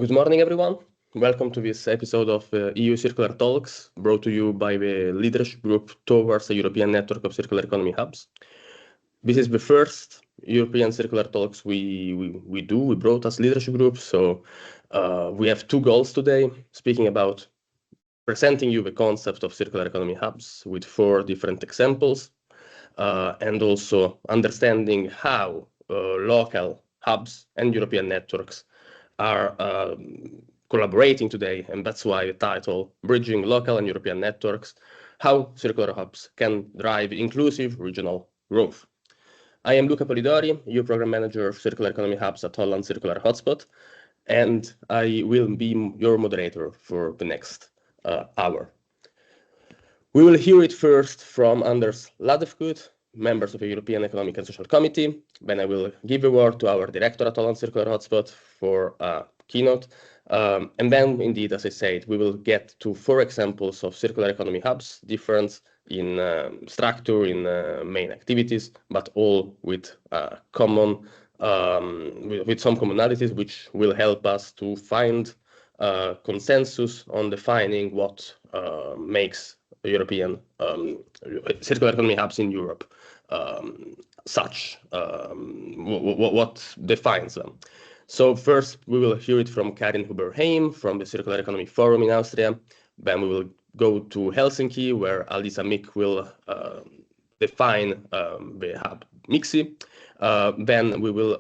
Good morning, everyone. Welcome to this episode of EU Circular Talks, brought to you by the Leadership Group Towards a European Network of Circular Economy Hubs. This is the first European Circular Talks we do. We brought as Leadership Group, so we have two goals today, speaking about presenting you the concept of Circular Economy Hubs with 4 different examples, and also understanding how local hubs and European networks are collaborating today, and that's why the title, Bridging Local and European Networks, how circular hubs can drive inclusive regional growth. I am Luca Polidori, EU Program Manager of Circular Economy Hubs at Holland Circular Hotspot, and I will be your moderator for the next hour. We will hear it first from Anders Ladefgoed, members of the European Economic and Social Committee. Then I will give the word to our director at Holland Circular Hotspot for a keynote. And then, indeed, as I said, we will get to 4 examples of circular economy hubs, different in structure, in main activities, but all with common, with some commonalities, which will help us to find consensus on defining what makes European circular economy hubs in Europe what defines them. So first, we will hear it from Karin Huber-Heim from the Circular Economy Forum in Austria. Then we will go to Helsinki, where Alisa Mick will define the hub MIXI. Then we will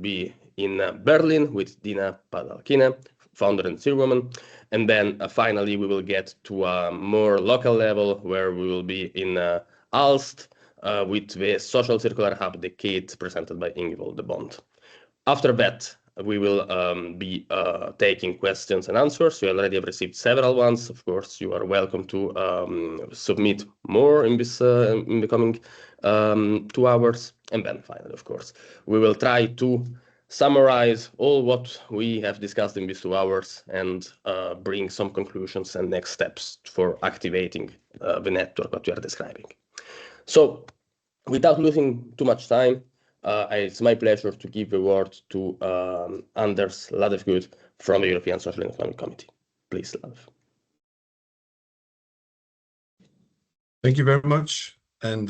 be in Berlin with Dina Padalkina, founder and chairwoman. And then finally, we will get to a more local level, where we will be in Aalst with the Social Circular Hub Decade presented by Ingevold de Bond. After that, we will be taking questions and answers. You already have received several ones. Of course, you are welcome to submit more in this in the coming 2 hours. And then finally, of course, we will try to summarize all what we have discussed in these 2 hours and bring some conclusions and next steps for activating the network that we are describing. So, without losing too much time, it's my pleasure to give the word to Anders Ladefgoed from the European Social and Economic Committee. Please, Ladef. Thank you very much. And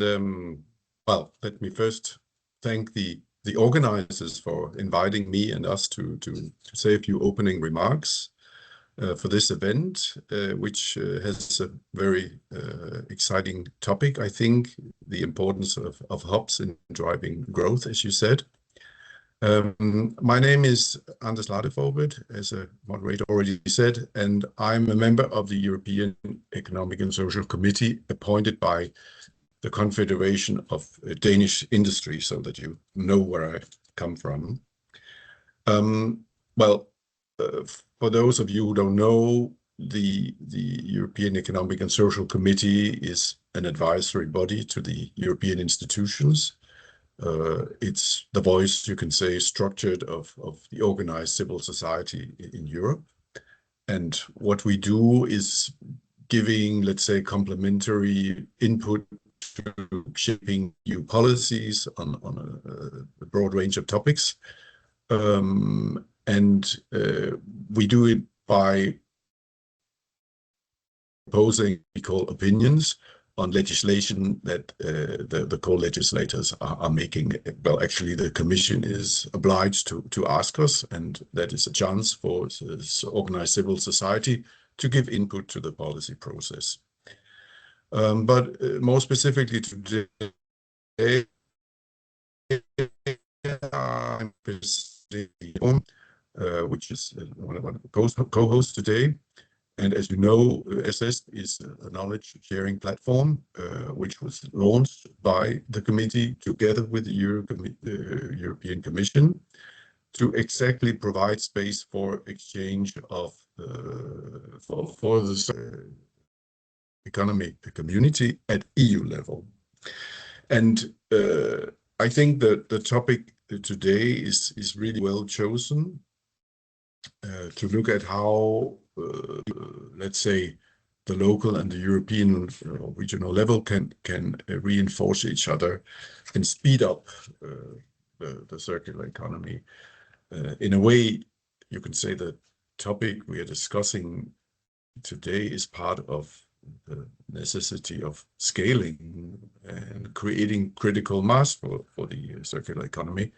well, let me first thank the organizers for inviting me and us to say a few opening remarks for this event, which has a very exciting topic, I think, the importance of hubs in driving growth, as you said. My name is Anders Ladefgoed, as a moderator already said, and I'm a member of the European Economic and Social Committee appointed by the Confederation of Danish Industry, so that you know where I come from. For those of you who don't know, the European Economic and Social Committee is an advisory body to the European institutions. It's the voice, you can say, structured of the organized civil society in Europe. And what we do is giving, let's say, complementary input to shaping new policies on a broad range of topics. We do it by proposing, we call opinions on legislation that the co-legislators are making. Well, actually, the Commission is obliged to ask us, and that is a chance for organized civil society to give input to the policy process. But more specifically today, I'm which is one of the co-hosts today. And as you know, ECESP is a knowledge sharing platform, which was launched by the committee together with the European Commission to exactly provide space for exchange of for the economy community at EU level. And I think that the topic today is really well chosen to look at how, let's say, the local and the European regional level can reinforce each other and speed up the circular economy. In a way, you can say that topic we are discussing today is part of the necessity of scaling and creating critical mass for the circular economy.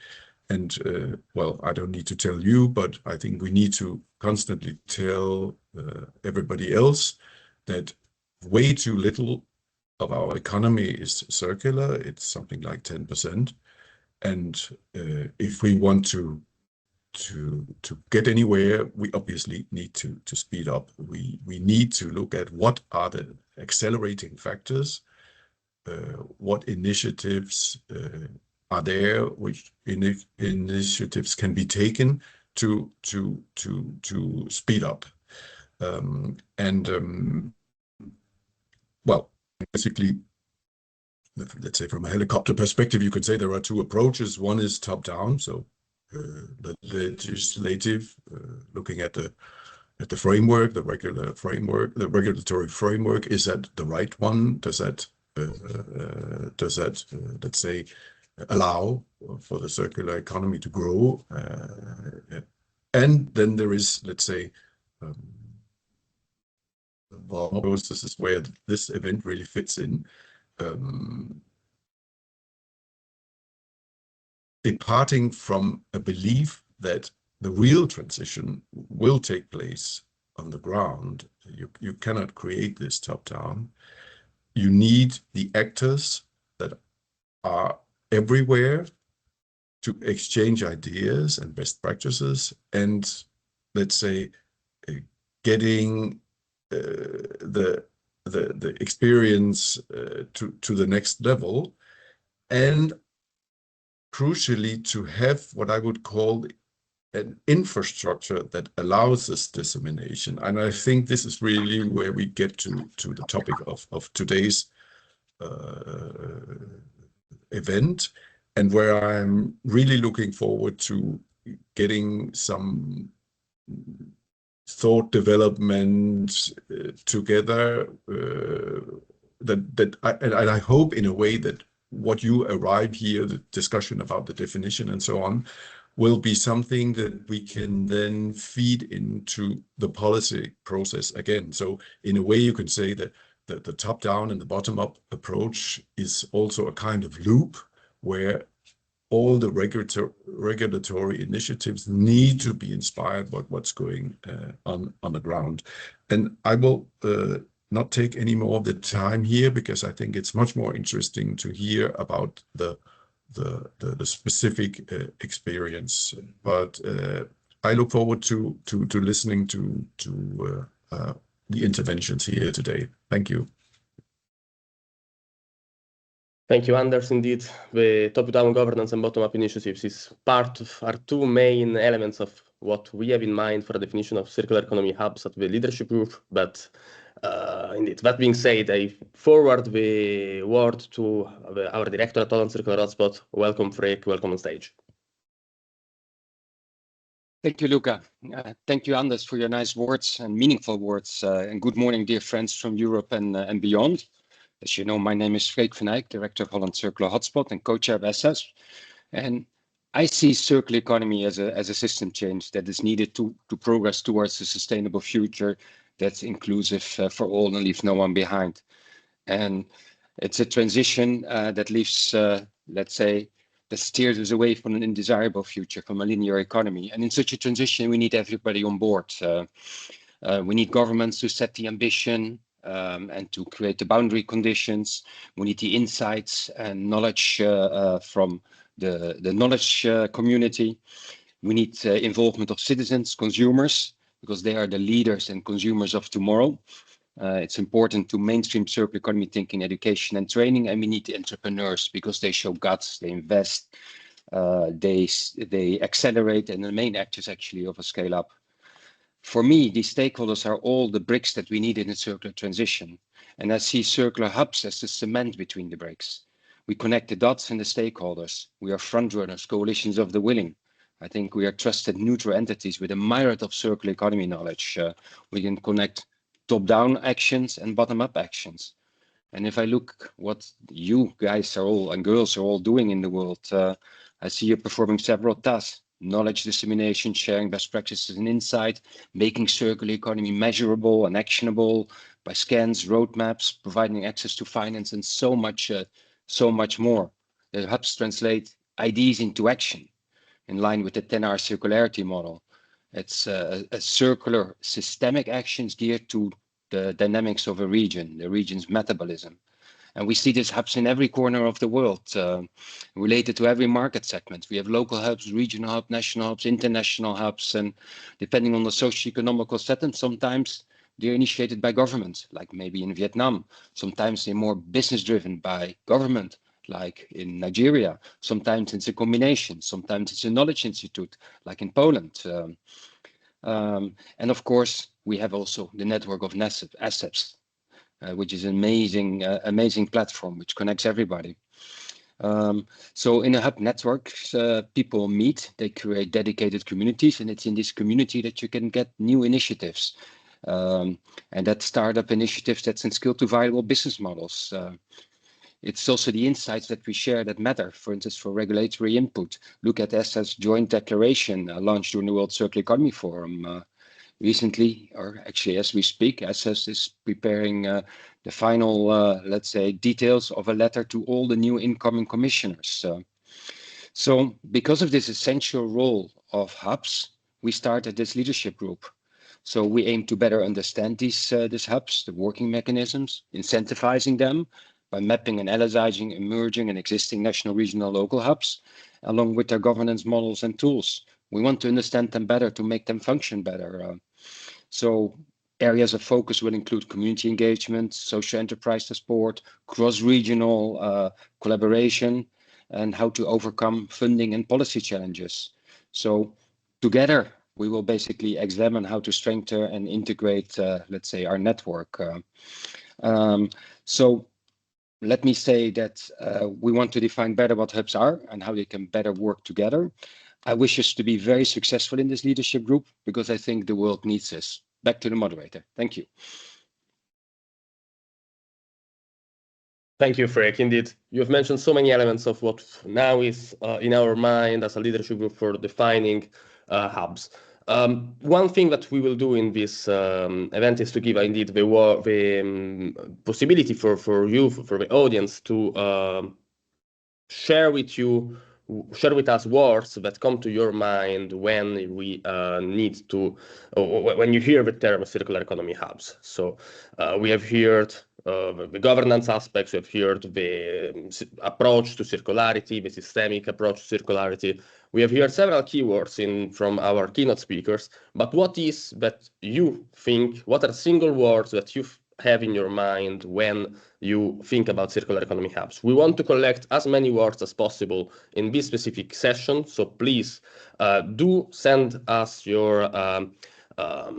And well, I don't need to tell you, but I think we need to constantly tell everybody else that way too little of our economy is circular. It's something like 10%. And if we want to get anywhere, we obviously need to speed up. We need to look at what are the accelerating factors, what initiatives are there, which initiatives can be taken to speed up. Well, basically, let's say from a helicopter perspective, you could say there are two approaches. One is top-down, so the legislative, looking at the framework, the regulatory framework. Is that the right one? Does that let's say allow for the circular economy to grow? And then there is, let's say, this is where this event really fits in. Departing from a belief that the real transition will take place on the ground. You cannot create this top-down. You need the actors that are everywhere to exchange ideas and best practices, and let's say getting the experience to the next level, and crucially to have what I would call an infrastructure that allows this dissemination. And I think this is really where we get to the topic of today's event, and where I'm really looking forward to getting some thought development together, and I hope in a way that what you arrive here, the discussion about the definition and so on, will be something that we can then feed into the policy process again. So in a way, you can say that the top-down and the bottom-up approach is also a kind of loop where all the regulatory initiatives need to be inspired by what's going on the ground. And I will not take any more of the time here, because I think it's much more interesting to hear about the specific experience. But I look forward to listening to the interventions here today. Thank you. Thank you, Anders. Indeed, the top-down governance and bottom-up initiatives are two main elements of what we have in mind for the definition of circular economy hubs at the leadership group. But indeed, that being said, I forward the word to our director at Holland Circular Hotspot. Welcome, Freek. Welcome on stage. Thank you, Luca. Thank you, Anders, for your nice words and meaningful words. And good morning, dear friends from Europe and beyond. As you know, my name is Freek van Eyck, Director of Holland Circular Hotspot and co-chair of ECESP. And I see circular economy as a system change that is needed to progress towards a sustainable future that's inclusive for all and leaves no one behind. And it's a transition that leaves, let's say, that steers us away from an undesirable future, from a linear economy. And in such a transition, we need everybody on board. We need governments to set the ambition and to create the boundary conditions. We need the insights and knowledge from the knowledge community. We need involvement of citizens, consumers, because they are the leaders and consumers of tomorrow. It's important to mainstream circular economy thinking, education and training, and we need the entrepreneurs because they show guts, they invest, they accelerate, and the main actors actually of a scale up. For me, these stakeholders are all the bricks that we need in a circular transition. And I see circular hubs as the cement between the bricks. We connect the dots and the stakeholders. We are frontrunners, coalitions of the willing. I think we are trusted neutral entities with a myriad of circular economy knowledge. We can connect top-down actions and bottom-up actions. And if I look what you guys are all and girls are all doing in the world, I see you performing several tasks. knowledge dissemination, sharing best practices and insight, making circular economy measurable and actionable by scans, roadmaps, providing access to finance, and so much more. The hubs translate ideas into action in line with the 10R circularity model. It's a circular systemic actions geared to the dynamics of a region, the region's metabolism. And we see these hubs in every corner of the world, related to every market segment. We have local hubs, regional hubs, national hubs, international hubs, and depending on the socio-economical setup, sometimes they're initiated by government, like maybe in Vietnam. Sometimes they're more business-driven by government, like in Nigeria. Sometimes it's a combination. Sometimes it's a knowledge institute, like in Poland. And of course, we have also the network of ECESP, which is an amazing platform which connects everybody. So in a hub network, people meet, they create dedicated communities, and it's in this community that you can get new initiatives. And that startup initiatives that's in skill to viable business models. It's also the insights that we share that matter. For instance, for regulatory input, look at ESA's joint declaration launched during the World Circular Economy Forum recently, or actually as we speak. ESA is preparing the final, let's say, details of a letter to all the new incoming commissioners. So because of this essential role of hubs, we started this leadership group. So we aim to better understand these hubs, the working mechanisms, incentivizing them by mapping and analyzing emerging and existing national, regional, local hubs, along with their governance models and tools. We want to understand them better to make them function better. So areas of focus will include community engagement, social enterprise support, cross-regional collaboration, and how to overcome funding and policy challenges. So together, we will basically examine how to strengthen and integrate, let's say, our network. So let me say that we want to define better what hubs are and how they can better work together. I wish us to be very successful in this leadership group because I think the world needs us. Back to the moderator. Thank you. Thank you, Freek. Indeed, you've mentioned so many elements of what now is in our mind as a leadership group for defining hubs. One thing that we will do in this event is to give indeed the possibility for you, for the audience, to share with us words that come to your mind when we need to, when you hear the term circular economy hubs. So we have heard the governance aspects, we have heard the approach to circularity, the systemic approach to circularity. We have heard several keywords from our keynote speakers, but what is that you think, what are single words that you have in your mind when you think about circular economy hubs? We want to collect as many words as possible in this specific session, so please do send us your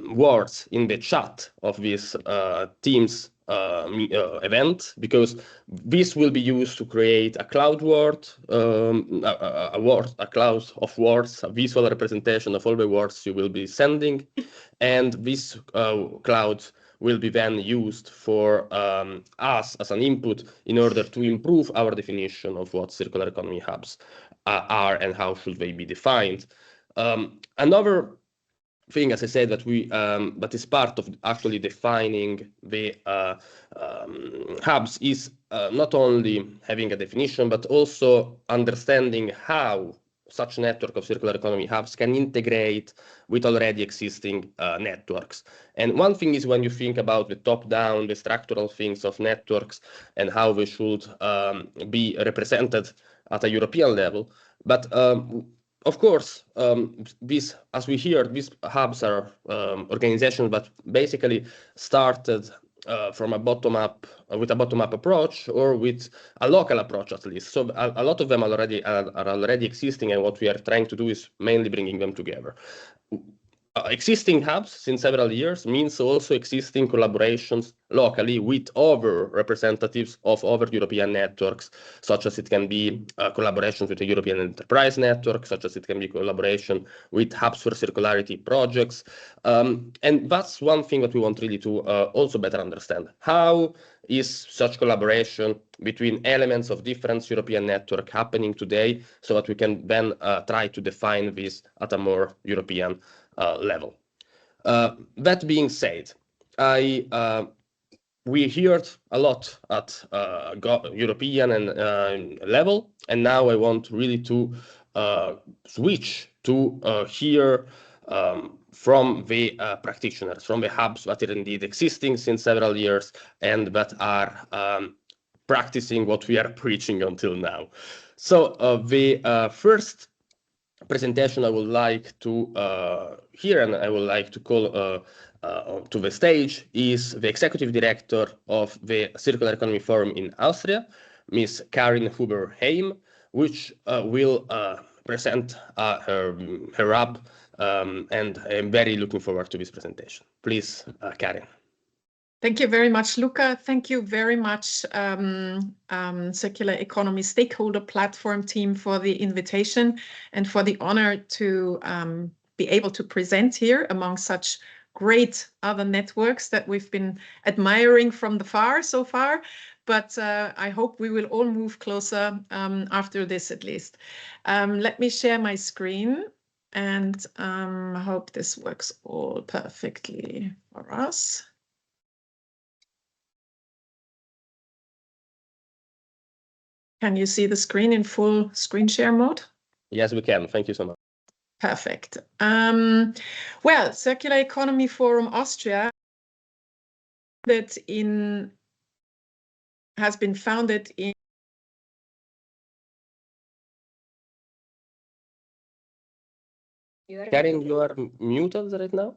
words in the chat of this Teams event, because this will be used to create a cloud word, a cloud of words, a visual representation of all the words you will be sending, and this cloud will be then used for us as an input in order to improve our definition of what circular economy hubs are and how should they be defined. Another thing, as I said, that is part of actually defining the hubs is not only having a definition, but also understanding how such network of circular economy hubs can integrate with already existing networks. And one thing is when you think about the top-down, the structural things of networks and how they should be represented at a European level. But of course, as we hear, these hubs are organizations that basically started from a bottom-up, with a bottom-up approach or with a local approach at least. So a lot of them are already existing, and what we are trying to do is mainly bringing them together. Existing hubs since several years means also existing collaborations locally with other representatives of other European networks, such as it can be collaborations with the European Enterprise Network, such as it can be collaboration with hubs for circularity projects. And that's one thing that we want really to also better understand. How is such collaboration between elements of different European network happening today, so that we can then try to define this at a more European level. That being said, we heard a lot at European and level, and now I want really to switch to hear from the practitioners, from the hubs that are indeed existing since several years and that are practicing what we are preaching until now. So the first presentation I would like to hear, and I would like to call to the stage, is the executive director of the Circular Economy Forum in Austria, Ms. Karin Huber-Heim, which will present her hub, and I'm very looking forward to this presentation. Please, Karin. Thank you very much, Luca. Thank you very much, Circular Economy Stakeholder Platform team, for the invitation and for the honor to be able to present here among such great other networks that we've been admiring from so far. But I hope we will all move closer after this, at least. Let me share my screen, and I hope this works all perfectly for us. Can you see the screen in full screen share mode? Yes, we can. Thank you so much. Perfect. Well, Circular Economy Forum Austria has been founded in Karin, you are muted right now.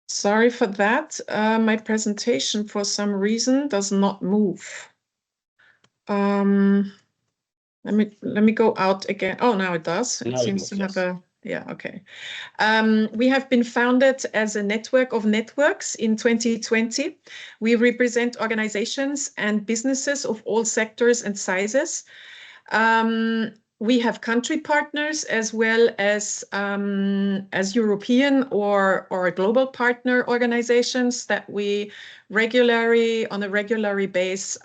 Sorry for that. My presentation, for some reason, does not move. Let me go out again. Oh, now it does. It seems to have a, yeah, okay. We have been founded as a network of networks in 2020. We represent organizations and businesses of all sectors and sizes. We have country partners as well as European or global partner organizations that we on a regular basis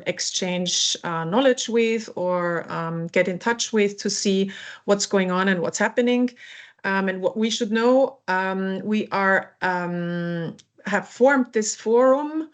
exchange knowledge with or get in touch with to see what's going on and what's happening. And what we should know, we have formed this forum.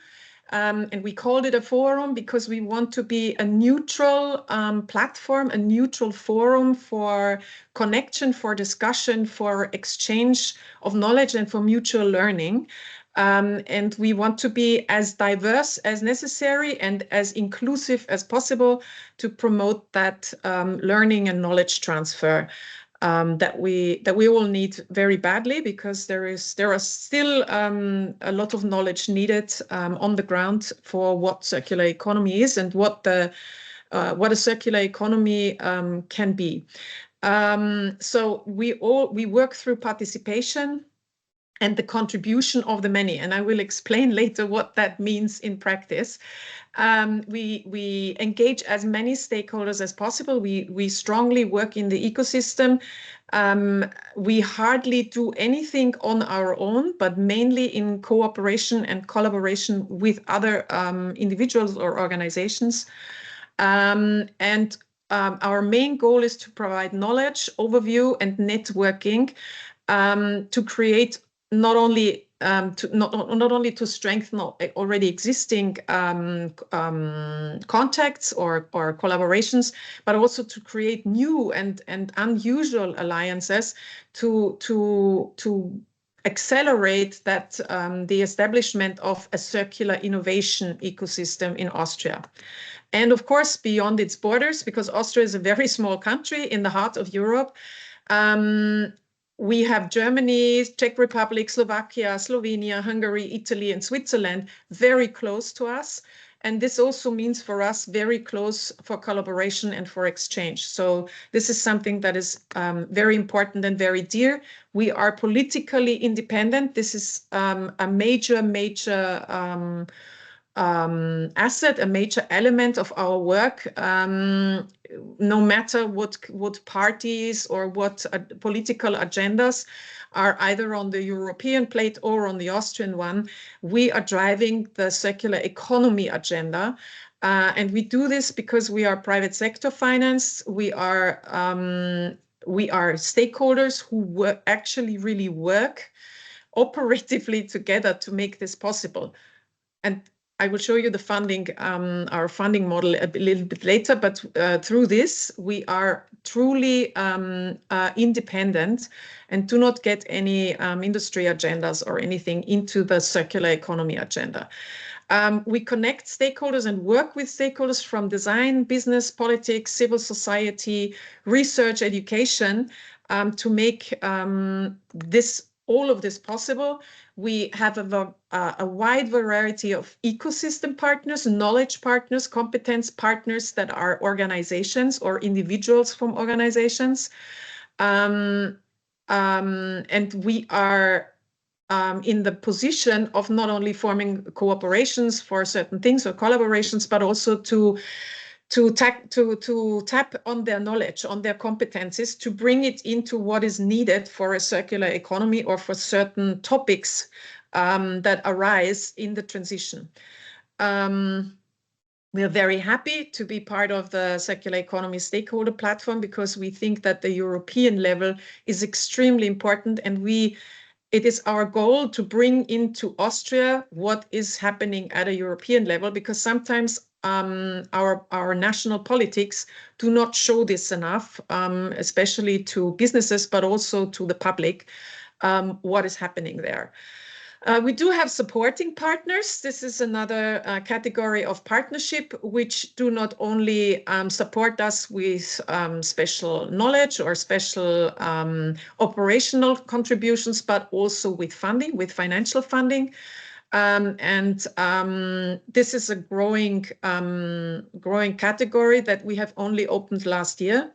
And we called it a forum because we want to be a neutral platform, a neutral forum for connection, for discussion, for exchange of knowledge and for mutual learning. And we want to be as diverse as necessary and as inclusive as possible to promote that learning and knowledge transfer that we all need very badly, because there are still a lot of knowledge needed on the ground for what circular economy is and what a circular economy can be. So we work through participation and the contribution of the many, and I will explain later what that means in practice. We engage as many stakeholders as possible. We strongly work in the ecosystem. We hardly do anything on our own, but mainly in cooperation and collaboration with other individuals or organizations. Our main goal is to provide knowledge, overview, and networking to create not only to strengthen already existing contacts or collaborations, but also to create new and unusual alliances to accelerate that the establishment of a circular innovation ecosystem in Austria. And of course, beyond its borders, because Austria is a very small country in the heart of Europe. We have Germany, Czech Republic, Slovakia, Slovenia, Hungary, Italy, and Switzerland very close to us. And this also means for us very close for collaboration and for exchange. So this is something that is very important and very dear. We are politically independent. This is a major asset, a major element of our work. no matter what parties or what political agendas are either on the European plate or on the Austrian one, we are driving the circular economy agenda. And we do this because we are private sector financed. We are stakeholders who actually really work operatively together to make this possible. And I will show you the funding, our funding model a little bit later, but through this, we are truly independent and do not get any industry agendas or anything into the circular economy agenda. We connect stakeholders and work with stakeholders from design, business, politics, civil society, research, education, to make all of this possible. We have a wide variety of ecosystem partners, knowledge partners, competence partners that are organizations or individuals from organizations. And we are in the position of not only forming cooperations for certain things or collaborations, but also to tap on their knowledge, on their competencies, to bring it into what is needed for a circular economy or for certain topics that arise in the transition. We are very happy to be part of the circular economy stakeholder platform because we think that the European level is extremely important, and it is our goal to bring into Austria what is happening at a European level, because sometimes our national politics do not show this enough, especially to businesses, but also to the public, what is happening there. We do have supporting partners. This is another category of partnership, which do not only support us with special knowledge or special operational contributions, but also with funding, with financial funding. This is a growing category that we have only opened last year.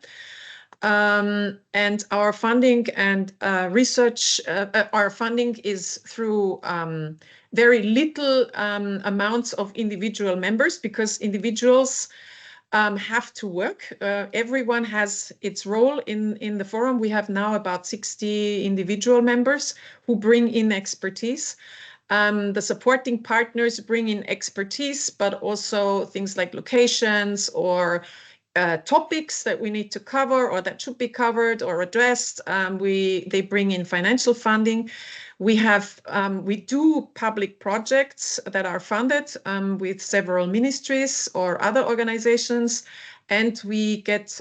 And our funding and research, our funding is through very little amounts of individual members, because individuals have to work. Everyone has its role in the forum. We have now about 60 individual members who bring in expertise. The supporting partners bring in expertise, but also things like locations or topics that we need to cover or that should be covered or addressed. They bring in financial funding. We do public projects that are funded with several ministries or other organizations, and we get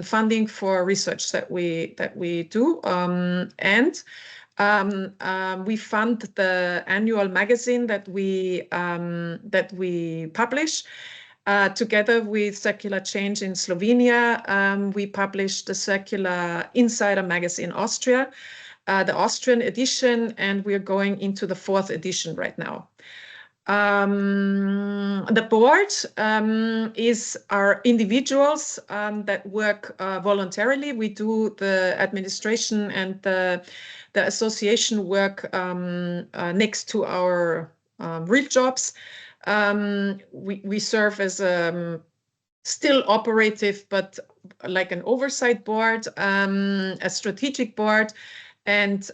funding for research that we do. We fund the annual magazine that we publish. Together with Circular Change in Slovenia, we published the Circular Insider magazine Austria, the Austrian edition, and we're going into the 4th edition right now. The board is our individuals that work voluntarily. We do the administration and the association work next to our real jobs. We serve as still operative, but like an oversight board, a strategic board, and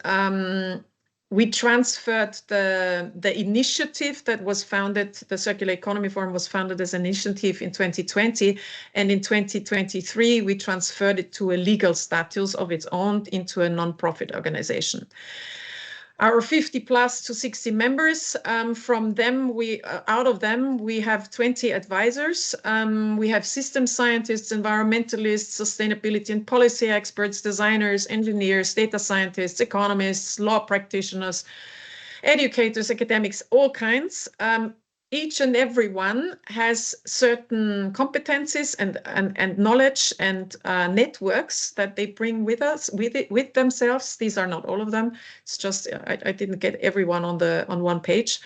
we transferred the initiative that was founded. The Circular Economy Forum was founded as an initiative in 2020, and in 2023 we transferred it to a legal status of its own into a non-profit organization. Our 50 plus to 60 members, out of them, we have 20 advisors. We have system scientists, environmentalists, sustainability and policy experts, designers, engineers, data scientists, economists, law practitioners, educators, academics, all kinds. Each and every one has certain competencies and knowledge and networks that they bring with themselves. These are not all of them. It's just I didn't get everyone on one page,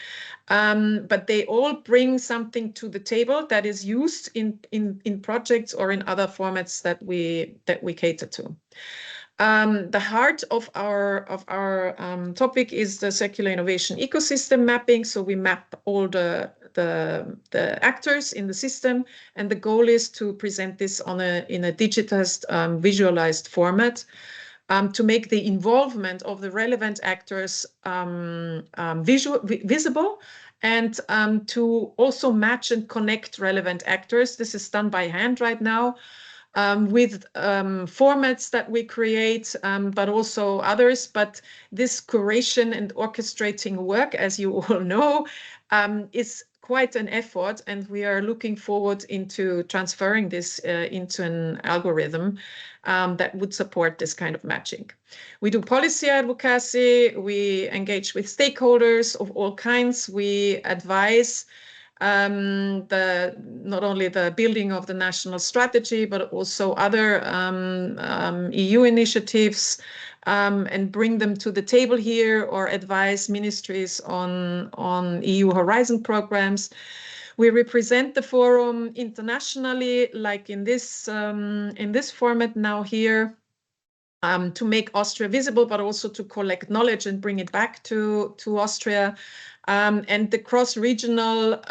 but they all bring something to the table that is used in projects or in other formats that we cater to. The heart of our topic is the circular innovation ecosystem mapping. So we map all the the actors in the system, and the goal is to present this in a digitized, visualized format, to make the involvement of the relevant actors visible, and to also match and connect relevant actors. This is done by hand right now, with formats that we create, but also others. But this curation and orchestrating work, as you all know, is quite an effort, and we are looking forward into transferring this into an algorithm that would support this kind of matching. We do policy advocacy, we engage with stakeholders of all kinds, we advise not only the building of the national strategy, but also other EU initiatives, and bring them to the table here, or advise ministries on EU Horizon programs. We represent the forum internationally, like in this format now here, to make Austria visible, but also to collect knowledge and bring it back to Austria. And the cross-regional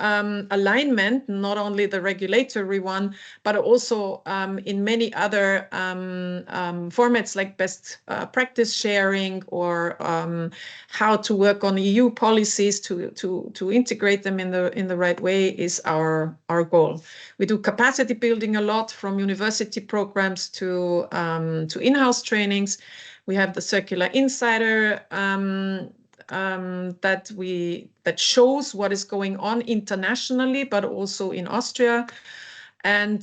alignment, not only the regulatory one, but also in many other formats like best practice sharing, or how to work on EU policies to integrate them in the right way, is our goal. We do capacity building a lot, from university programs to in-house trainings. We have the Circular Insider that shows what is going on internationally, but also in Austria. And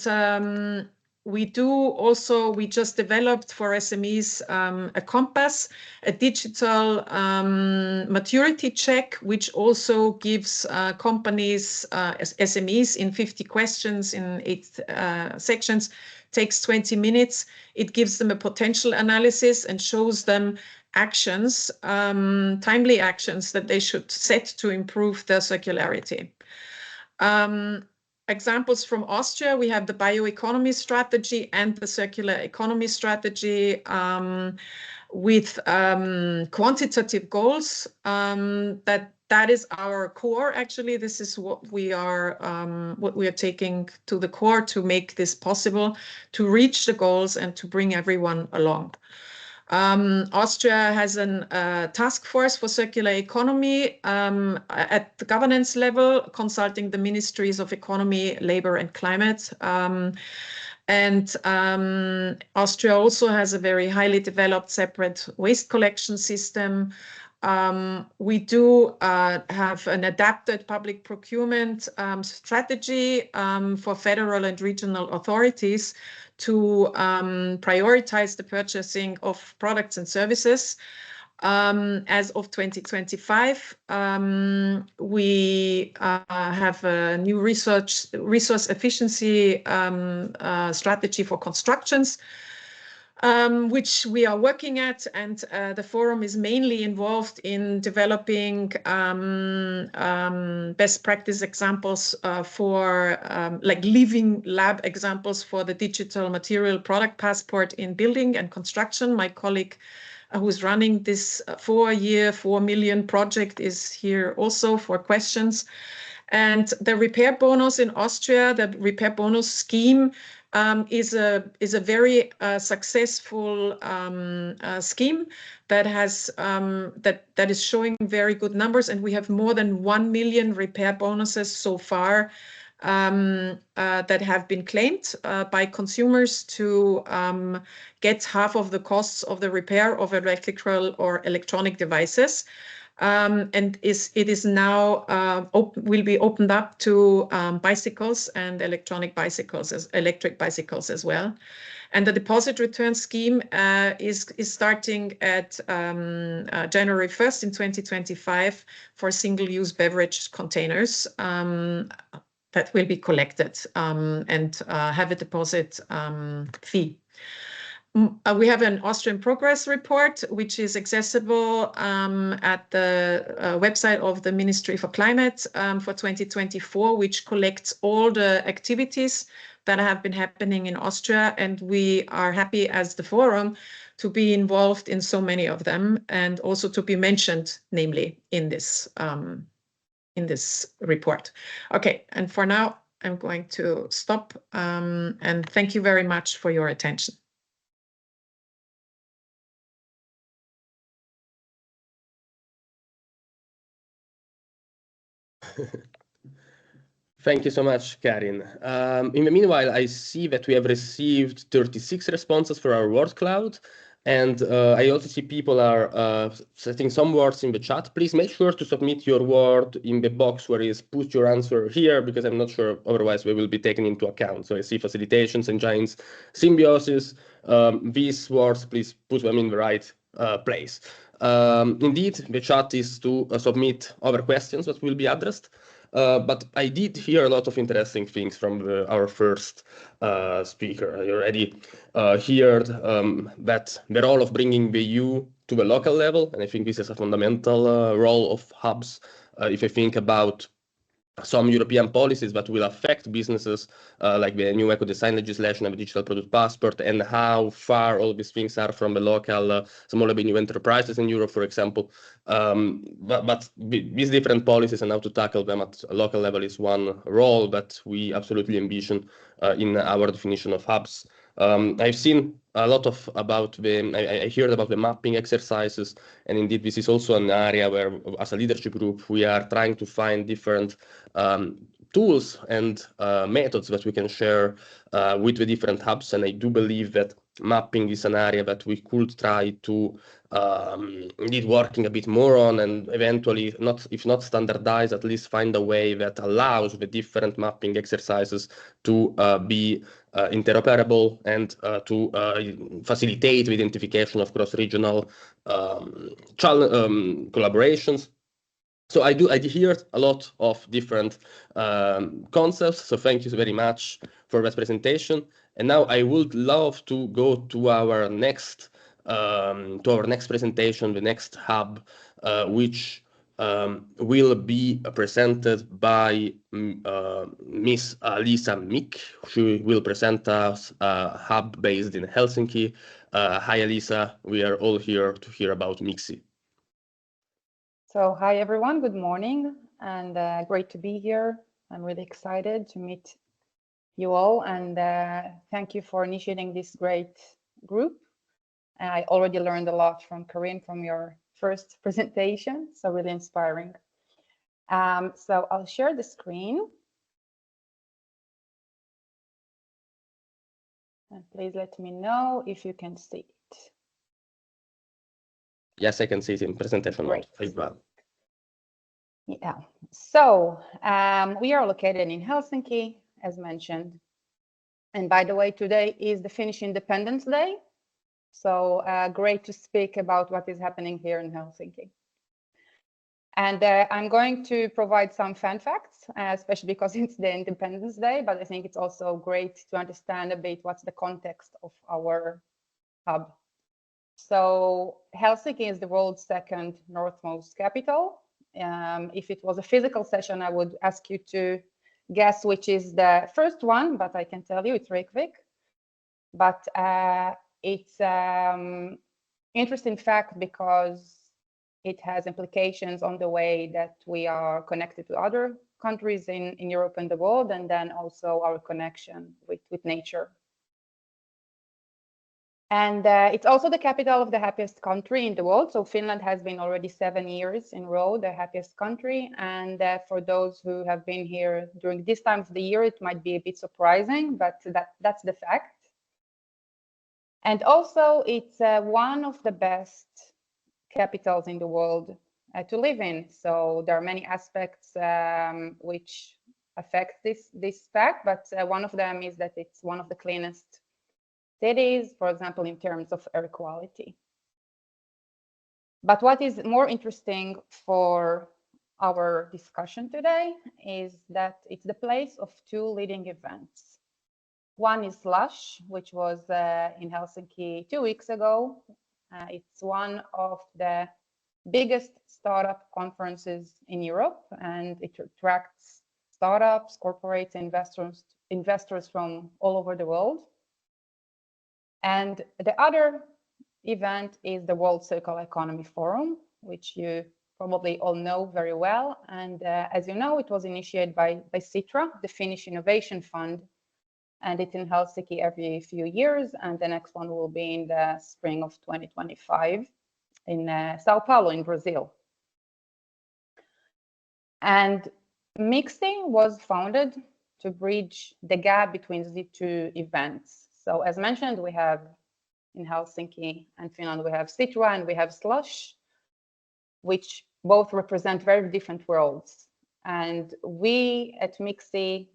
we just developed for SMEs a compass, a digital maturity check, which also gives companies, SMEs, in 50 questions in 8 sections, takes 20 minutes. It gives them a potential analysis and shows them actions, timely actions that they should set to improve their circularity. Examples from Austria, we have the bioeconomy strategy and the circular economy strategy, with quantitative goals. That is our core. Actually, this is what we are taking to the core to make this possible, to reach the goals and to bring everyone along. Austria has a task force for circular economy at the governance level, consulting the ministries of economy, labor, and climate. And Austria also has a very highly developed separate waste collection system. We do have an adapted public procurement strategy for federal and regional authorities to prioritize the purchasing of products and services. As of 2025, we have a new resource efficiency strategy for constructions, which we are working at, and the forum is mainly involved in developing best practice examples for like living lab examples for the digital material product passport in building and construction. My colleague who's running this 4-year, 4 million project is here also for questions. And the repair bonus in Austria, the repair bonus scheme, is a very successful scheme that has that is showing very good numbers, and we have more than 1 million repair bonuses so far that have been claimed by consumers to get half of the costs of the repair of electrical or electronic devices. And it is now will be opened up to bicycles and electric bicycles as well. And the deposit return scheme is starting at January 1st in 2025 for single-use beverage containers that will be collected and have a deposit fee. We have an Austrian progress report, which is accessible at the website of the Ministry for Climate for 2024, which collects all the activities that have been happening in Austria. And we are happy as the forum to be involved in so many of them, and also to be mentioned, namely, in this in this report. Okay, and for now, I'm going to stop, and thank you very much for your attention. Thank you so much, Karin. In the meanwhile, I see that we have received 36 responses for our word cloud. And I also see people are setting some words in the chat. Please make sure to submit your word in the box where is put your answer here, because I'm not sure otherwise we will be taken into account. So I see facilitations, engines, symbiosis. These words, please put them in the right place. Indeed, the chat is to submit other questions that will be addressed. But I did hear a lot of interesting things from our first speaker. I already heard that the role of bringing the EU to the local level, and I think this is a fundamental role of hubs. If I think about some European policies that will affect businesses, like the new eco-design legislation and the digital product passport, and how far all these things are from the local small and medium enterprises in Europe, for example. But these different policies and how to tackle them at a local level is one role that we absolutely envision in our definition of hubs. I've seen a lot about I heard about the mapping exercises, and indeed this is also an area where, as a leadership group, we are trying to find different tools and methods that we can share with the different hubs. And I do believe that mapping is an area that we could try to indeed working a bit more on, and eventually, if not standardize, at least find a way that allows the different mapping exercises to be interoperable and to facilitate the identification of cross-regional collaborations. So I hear a lot of different concepts. So thank you very much for that presentation. And now I would love to go to our next presentation, the next hub, which will be presented by Miss Lisa Mick. She will present us a hub based in Helsinki. Hi, Lisa. We are all here to hear about MIXI. So hi, everyone. Good morning, and great to be here. I'm really excited to meet you all, and thank you for initiating this great group. I already learned a lot from Karin from your first presentation, so really inspiring. So I'll share the screen. And please let me know if you can see it. Yes, I can see it in presentation mode. Yeah, so we are located in Helsinki, as mentioned. And by the way, today is the Finnish Independence Day. So great to speak about what is happening here in Helsinki. And I'm going to provide some fun facts, especially because it's the Independence Day, but I think it's also great to understand a bit what's the context of our hub. So Helsinki is the world's second northmost capital. If it was a physical session, I would ask you to guess which is the first one, but I can tell you it's Reykjavik. But it's interesting fact because it has implications on the way that we are connected to other countries in Europe and the world, and then also our connection with nature. And it's also the capital of the happiest country in the world. So Finland has been already 7 years in a row the happiest country. And for those who have been here during this time of the year, it might be a bit surprising, but that's the fact. And also it's one of the best capitals in the world to live in. So there are many aspects which affect this fact, but one of them is that it's one of the cleanest cities, for example, in terms of air quality. But what is more interesting for our discussion today is that it's the place of two leading events. One is Lush, which was in Helsinki 2 weeks ago. It's one of the biggest startup conferences in Europe, and it attracts startups, corporates, investors from all over the world. And the other event is the World Circular Economy Forum, which you probably all know very well. And as you know, it was initiated by Sitra, the Finnish Innovation Fund, and it's in Helsinki every few years. And the next one will be in the spring of 2025 in Sao Paulo in Brazil. And MIXI was founded to bridge the gap between the two events. So as mentioned, we have in Helsinki and Finland, we have Sitra and we have Slush, which both represent very different worlds. And we at MIXI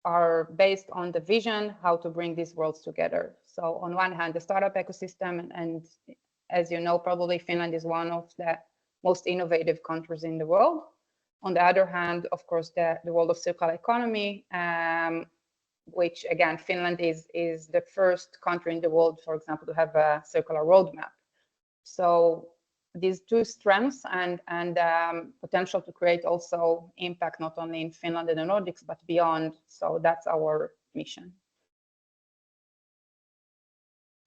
are based on the vision how to bring these worlds together. So on one hand, the startup ecosystem, and as you know, probably Finland is one of the most innovative countries in the world. On the other hand, of course, the world of circular economy, which again, Finland is the first country in the world, for example, to have a circular roadmap. So these two strengths and potential to create also impact not only in Finland and the Nordics, but beyond. So that's our mission.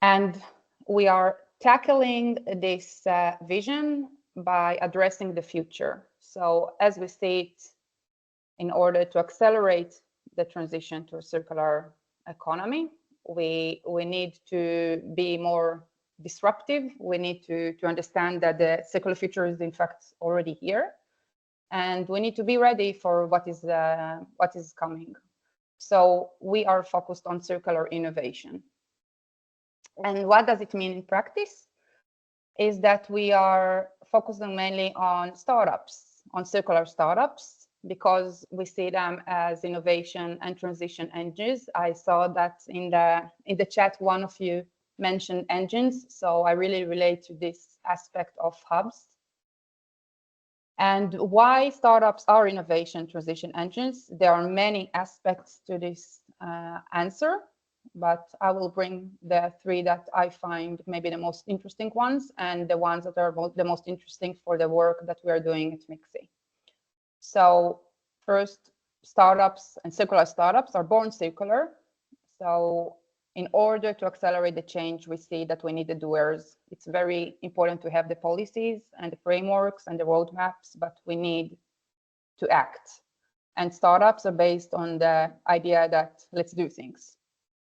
And we are tackling this vision by addressing the future. So as we see it, in order to accelerate the transition to a circular economy, we need to be more disruptive. We need to understand that the circular future is in fact already here, and we need to be ready for what is coming. So we are focused on circular innovation. And what does it mean in practice? Is that we are focusing mainly on startups, on circular startups, because we see them as innovation and transition engines. I saw that in the chat, one of you mentioned engines, so I really relate to this aspect of hubs. And why startups are innovation transition engines? There are many aspects to this answer, but I will bring the three that I find maybe the most interesting ones and the ones that are the most interesting for the work that we are doing at MIXI. So first, startups and circular startups are born circular. So in order to accelerate the change, we see that we need the doers. It's very important to have the policies and the frameworks and the roadmaps, but we need to act. And startups are based on the idea that let's do things.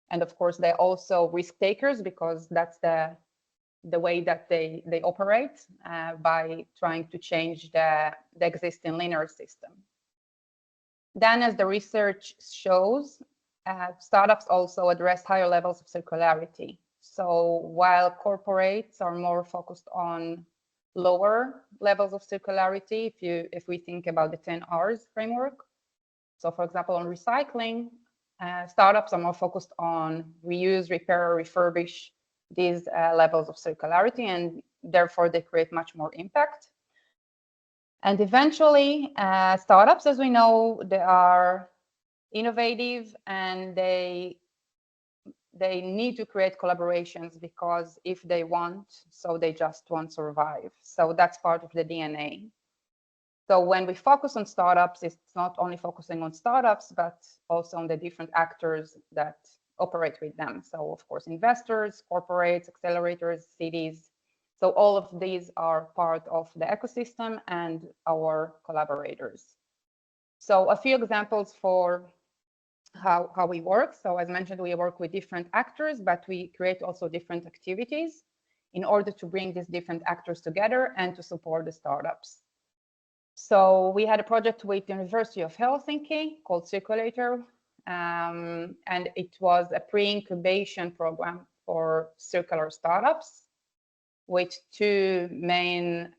And of course, they're also risk takers because that's the way that they operate by trying to change the existing linear system. Then, as the research shows, startups also address higher levels of circularity. So while corporates are more focused on lower levels of circularity, if we think about the 10 R's framework. So for example, on recycling, startups are more focused on reuse, repair, refurbish these levels of circularity, and therefore they create much more impact. And eventually, startups, as we know, they are innovative and they need to create collaborations because if they want, so they just won't survive. So that's part of the DNA. So when we focus on startups, it's not only focusing on startups, but also on the different actors that operate with them. So of course, investors, corporates, accelerators, cities. So all of these are part of the ecosystem and our collaborators. So a few examples for how we work. So as mentioned, we work with different actors, but we create also different activities in order to bring these different actors together and to support the startups. So we had a project with the University of Helsinki called Circulator, and it was a pre-incubation program for circular startups with two main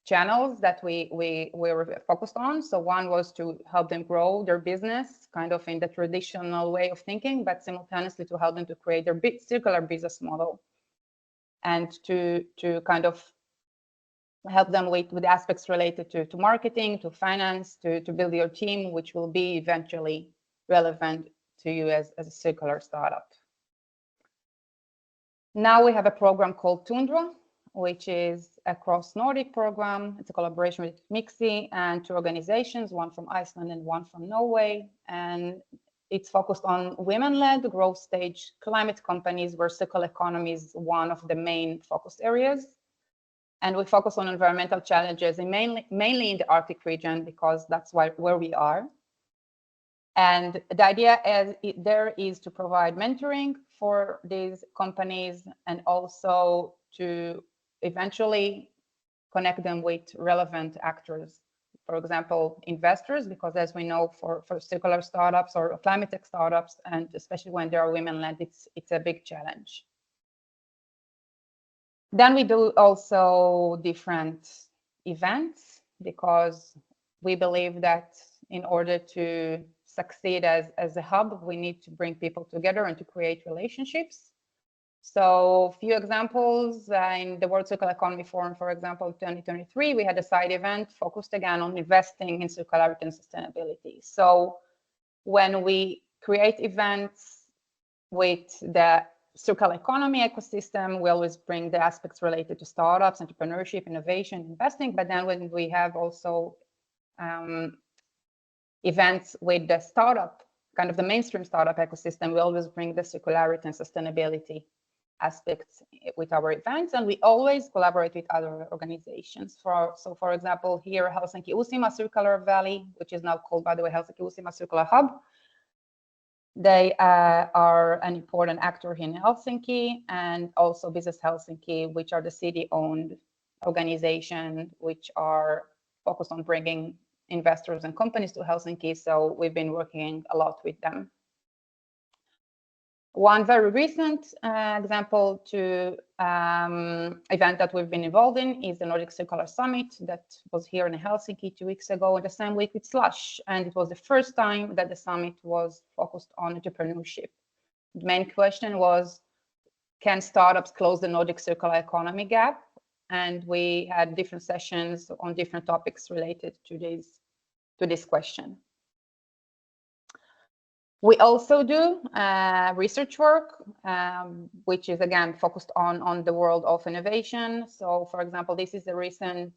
channels that we were focused on. So one was to help them grow their business kind of in the traditional way of thinking, but simultaneously to help them to create their circular business model and to kind of help them with aspects related to marketing, to finance, to build your team, which will be eventually relevant to you as a circular startup. Now we have a program called Tundra, which is a cross-Nordic program. It's a collaboration with MIXI and two organizations, one from Iceland and one from Norway. And it's focused on women-led growth stage climate companies where circular economy is one of the main focus areas. And we focus on environmental challenges, and mainly in the Arctic region, because that's where we are. And the idea is to provide mentoring for these companies and also to eventually connect them with relevant actors. For example, investors, because as we know, for circular startups or climate tech startups, and especially when they are women-led, it's a big challenge. Then we do also different events, because we believe that in order to succeed as a hub, we need to bring people together and to create relationships. So a few examples, in the World Circular Economy Forum, for example, 2023, we had a side event focused again on investing in circularity and sustainability. So when we create events with the circular economy ecosystem, we always bring the aspects related to startups, entrepreneurship, innovation, investing. But then when we have also events with the startup, kind of the mainstream startup ecosystem, we always bring the circularity and sustainability aspects with our events, and we always collaborate with other organizations. So for example, here Helsinki Uusimaa Circular Valley, which is now called, by the way, Helsinki Uusimaa Circular Hub, they are an important actor here in Helsinki, and also Business Helsinki, which are the city-owned organization, which are focused on bringing investors and companies to Helsinki. So we've been working a lot with them. One very recent example to event that we've been involved in is the Nordic Circular Summit that was here in Helsinki 2 weeks ago, in the same week with Slush. And it was the first time that the summit was focused on entrepreneurship. The main question was, can startups close the Nordic circular economy gap? And we had different sessions on different topics related to this question. We also do research work, which is again focused on the world of innovation. So for example, this is a recent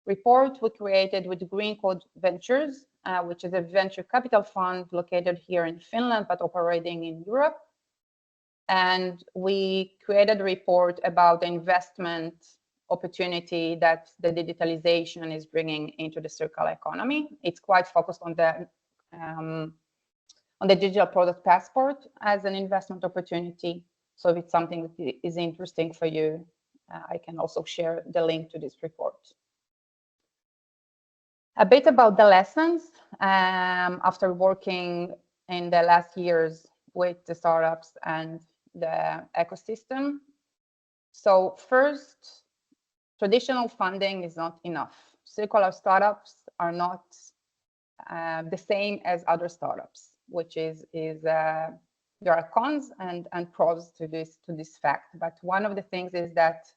report we created with Green Code Ventures, which is a venture capital fund located here in Finland, but operating in Europe. And we created a report about the investment opportunity that the digitalization is bringing into the circular economy. It's quite focused on the digital product passport as an investment opportunity. So if it's something that is interesting for you, I can also share the link to this report. A bit about the lessons after working in the last years with the startups and the ecosystem. So first, traditional funding is not enough. Circular startups are not the same as other startups, which there are cons and pros to this fact. But one of the things is that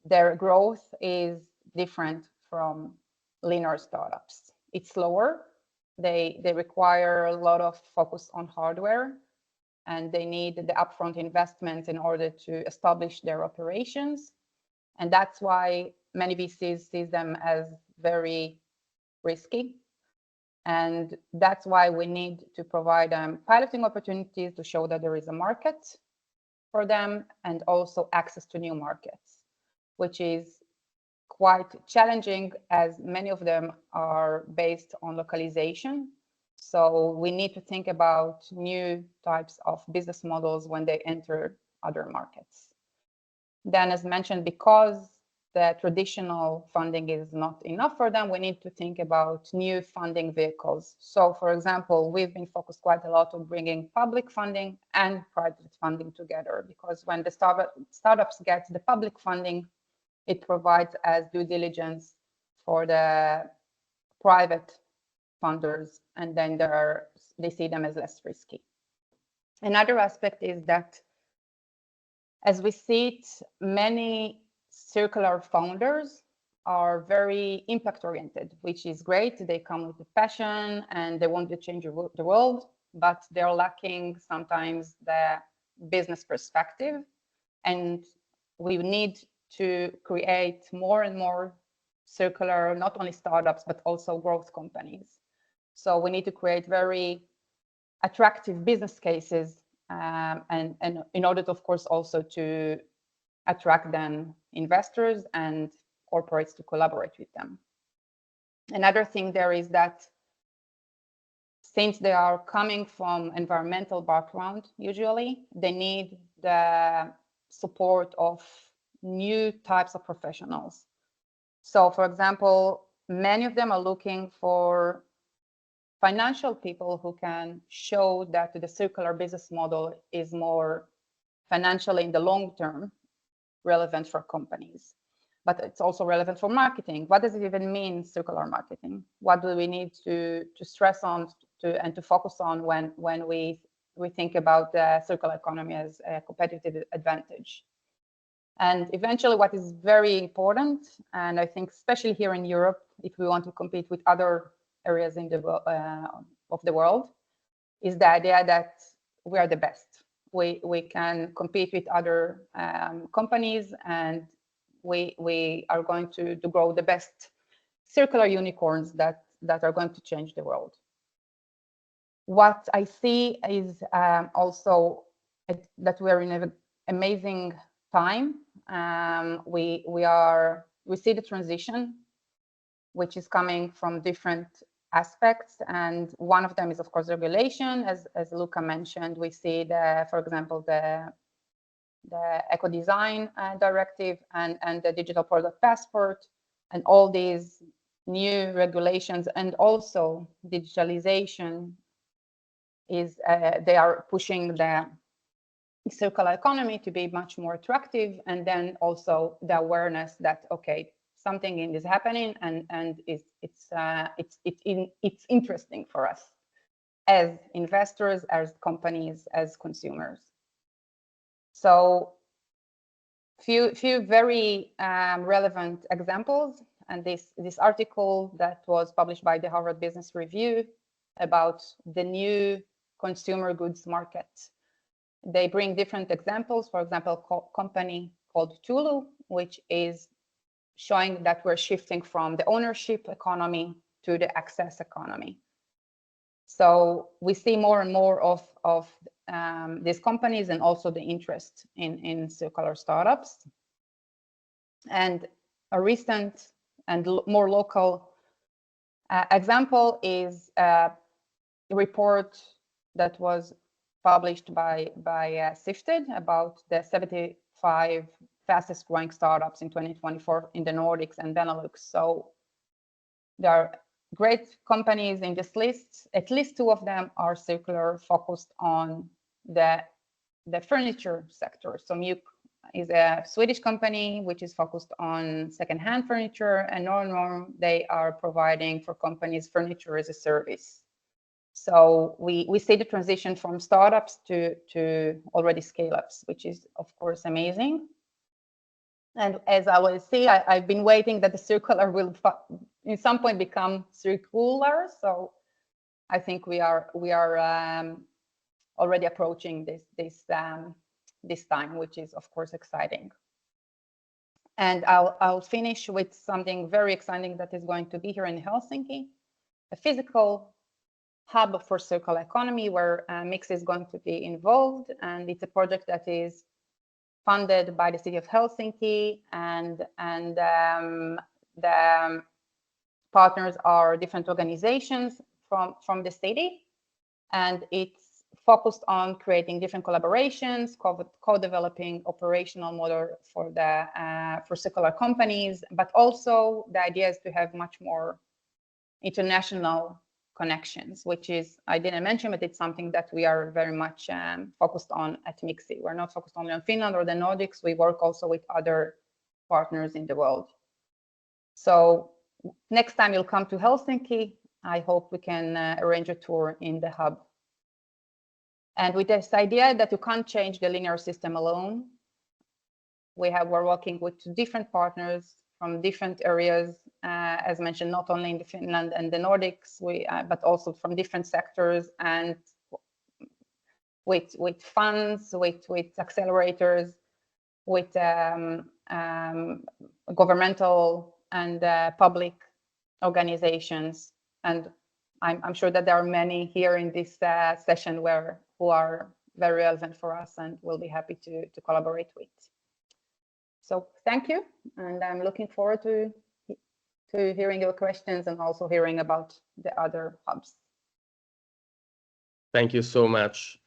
their growth is different from linear startups. It's slower. They require a lot of focus on hardware, and they need the upfront investments in order to establish their operations. And that's why many VCs see them as very risky. And that's why we need to provide them piloting opportunities to show that there is a market for them, and also access to new markets, which is quite challenging as many of them are based on localization. So we need to think about new types of business models when they enter other markets. Then, as mentioned, because the traditional funding is not enough for them, we need to think about new funding vehicles. So, for example, we've been focused quite a lot on bringing public funding and private funding together, because when the startups get the public funding, it provides as due diligence for the private funders, and then they see them as less risky. Another aspect is that, as we see it, many circular founders are very impact oriented, which is great. They come with a passion and they want to change the world, but they're lacking sometimes the business perspective. And we need to create more and more circular, not only startups, but also growth companies. So we need to create very attractive business cases, and in order to, of course, also to attract then investors and corporates to collaborate with them. Another thing there is that since they are coming from environmental background, usually they need the support of new types of professionals. So for example, many of them are looking for financial people who can show that the circular business model is more financially in the long term relevant for companies. But it's also relevant for marketing. What does it even mean, circular marketing? What do we need to stress on and to focus on when we think about the circular economy as a competitive advantage? And eventually, what is very important, and I think especially here in Europe, if we want to compete with other areas in the of the world, is the idea that we are the best. We can compete with other companies, and we are going to grow the best circular unicorns that are going to change the world. What I see is also that we are in an amazing time. We see the transition, which is coming from different aspects, and one of them is of course regulation. As Luca mentioned, we see for example, the eco design directive and the digital product passport, and all these new regulations, and also digitalization is they are pushing the circular economy to be much more attractive, and then also the awareness that okay, something is happening, and it's interesting for us as investors, as companies, as consumers. So few very relevant examples, and this article that was published by the Harvard Business Review about the new consumer goods market. They bring different examples. For example, company called Tulu, which is showing that we're shifting from the ownership economy to the access economy. So we see more and more of these companies, and also the interest in circular startups. And a recent and more local example is a report that was published by Sifted about the 75 fastest growing startups in 2024 in the Nordics and Benelux. So there are great companies in this list. At least 2 of them are circular, focused on the furniture sector. So Mjuk is a Swedish company which is focused on secondhand furniture, and Norm, they are providing for companies furniture as a service. So we see the transition from startups to already scale-ups, which is of course amazing. And as I will see, I've been waiting that the circular will in some point become circular. So I think we are already approaching this time, which is of course exciting. And I'll finish with something very exciting that is going to be here in Helsinki, a physical hub for circular economy where Mix is going to be involved, and it's a project that is funded by the city of Helsinki, and the partners are different organizations from the city, and it's focused on creating different collaborations, co-developing operational model for circular companies, but also the idea is to have much more international connections, which is, I didn't mention, but it's something that we are very much focused on at Mixi. We're not focused only on Finland or the Nordics. We work also with other partners in the world. So next time you'll come to Helsinki, I hope we can arrange a tour in the hub. And with this idea that you can't change the linear system alone, we're working with different partners from different areas, as mentioned, not only in Finland and the Nordics, but also from different sectors, and with funds, with accelerators, with governmental and public organizations. And I'm sure that there are many here in this session who are very relevant for us and will be happy to collaborate with. So thank you, and I'm looking forward to hearing your questions and also hearing about the other hubs. Thank you so much.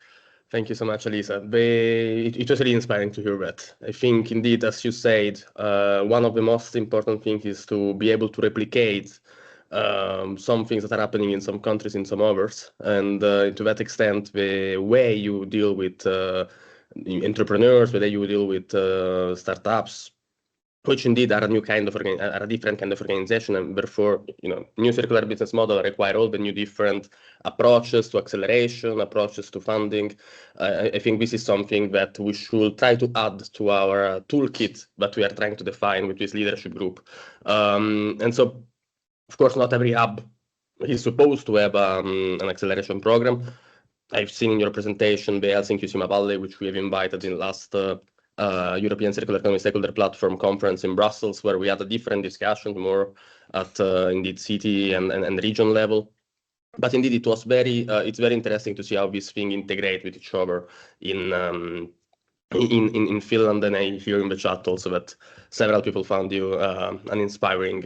Thank you so much, Elisa. It was really inspiring to hear that. I think, indeed, as you said, one of the most important things is to be able to replicate some things that are happening in some countries, in some others. And to that extent, the way you deal with entrepreneurs, the way you deal with startups, which indeed are a new kind of are a different kind of organization, and therefore, new circular business model require all the new different approaches to acceleration, approaches to funding. I think this is something that we should try to add to our toolkit that we are trying to define with this leadership group. And so, of course, not every hub is supposed to have an acceleration program. I've seen in your presentation the Helsinki Sima Valley, which we have invited in last European Circular Economy Stakeholder Platform conference in Brussels, where we had a different discussion, more at indeed city and region level. But indeed, it was it's very interesting to see how these things integrate with each other in Finland. And I hear in the chat also that several people found you an inspiring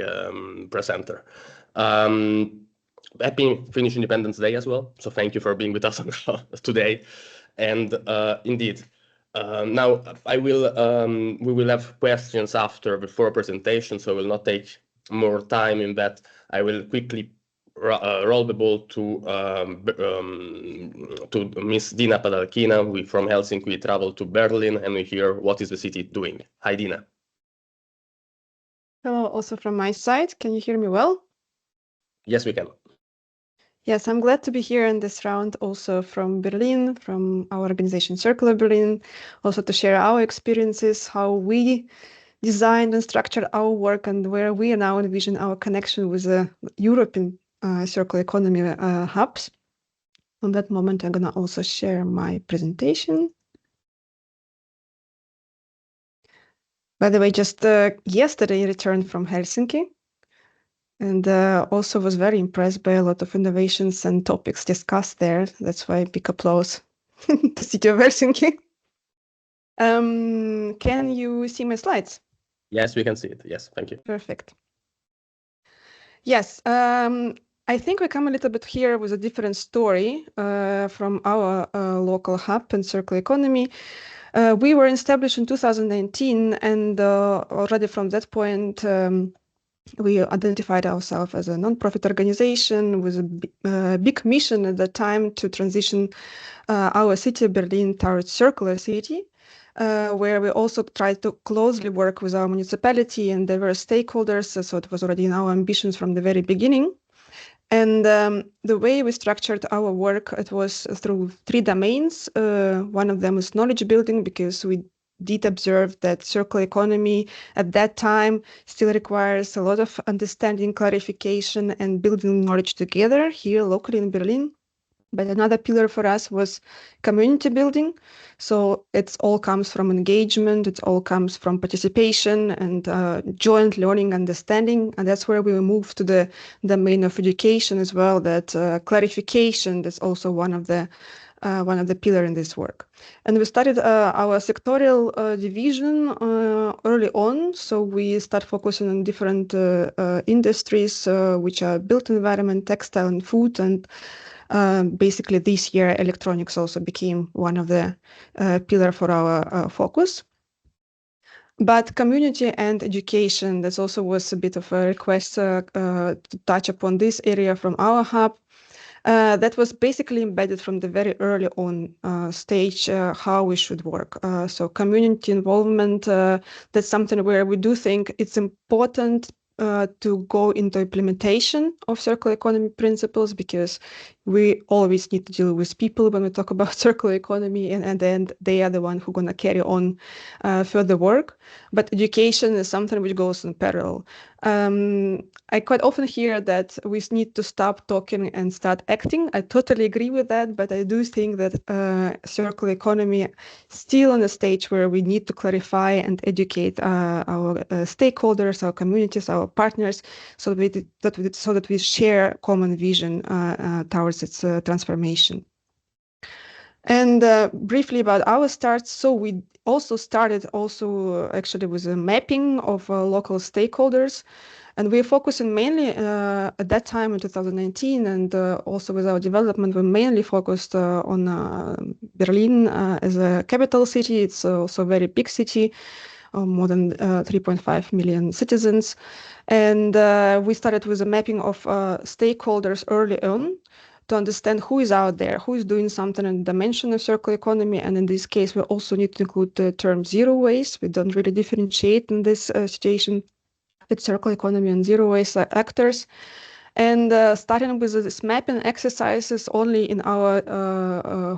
presenter. Happy Finnish Independence Day as well. So thank you for being with us today. And indeed, now we will have questions after the 4 presentations, so I will not take more time in that. I will quickly roll the ball to Miss Dina Padalkina. We from Helsinki, we travel to Berlin, and we hear what is the city doing. Hi, Dina. Hello, also from my side. Can you hear me well? Yes, we can. Yes, I'm glad to be here in this round, also from Berlin, from our organization Circular Berlin, also to share our experiences, how we designed and structured our work, and where we now envision our connection with the European circular economy hubs. On that moment, I'm going to also share my presentation. By the way, just yesterday I returned from Helsinki, and also was very impressed by a lot of innovations and topics discussed there. That's why big applause to City of Helsinki. Can you see my slides? Yes, we can see it. Yes, thank you. Perfect. Yes, I think we come a little bit here with a different story from our local hub and circular economy. We were established in 2019, and already from that point, we identified ourselves as a non-profit organization with a big mission at the time to transition our city, Berlin, towards circular city, where we also tried to closely work with our municipality and diverse stakeholders. So it was already in our ambitions from the very beginning. And the way we structured our work, it was through 3 domains. One of them is knowledge building, because we did observe that circular economy at that time still requires a lot of understanding, clarification, and building knowledge together here locally in Berlin. But another pillar for us was community building. So it all comes from engagement, it all comes from participation and joint learning, understanding. And that's where we move to the domain of education as well, that clarification is also one of the pillars in this work. And we started our sectorial division early on. So we start focusing on different industries, which are built environment, textile and food. And basically this year, electronics also became one of the pillars for our focus. But community and education, that also was a bit of a request to touch upon this area from our hub. That was basically embedded from the very early on stage, how we should work. So community involvement, that's something where we do think it's important to go into implementation of circular economy principles, because we always need to deal with people when we talk about circular economy, and then they are the one who are going to carry on further work. But education is something which goes in parallel. I quite often hear that we need to stop talking and start acting. I totally agree with that, but I do think that circular economy still on a stage where we need to clarify and educate our stakeholders, our communities, our partners, so that we share common vision towards its transformation. And briefly about our start, so we also started actually with a mapping of local stakeholders. And we're focusing mainly at that time in 2019, and also with our development, we mainly focused on Berlin as a capital city. It's also a very big city, more than 3.5 million citizens. And we started with a mapping of stakeholders early on to understand who is out there, who is doing something in the dimension of circular economy. And in this case, we also need to include the term zero waste. We don't really differentiate in this situation with circular economy and zero waste actors. And starting with this mapping exercises only in our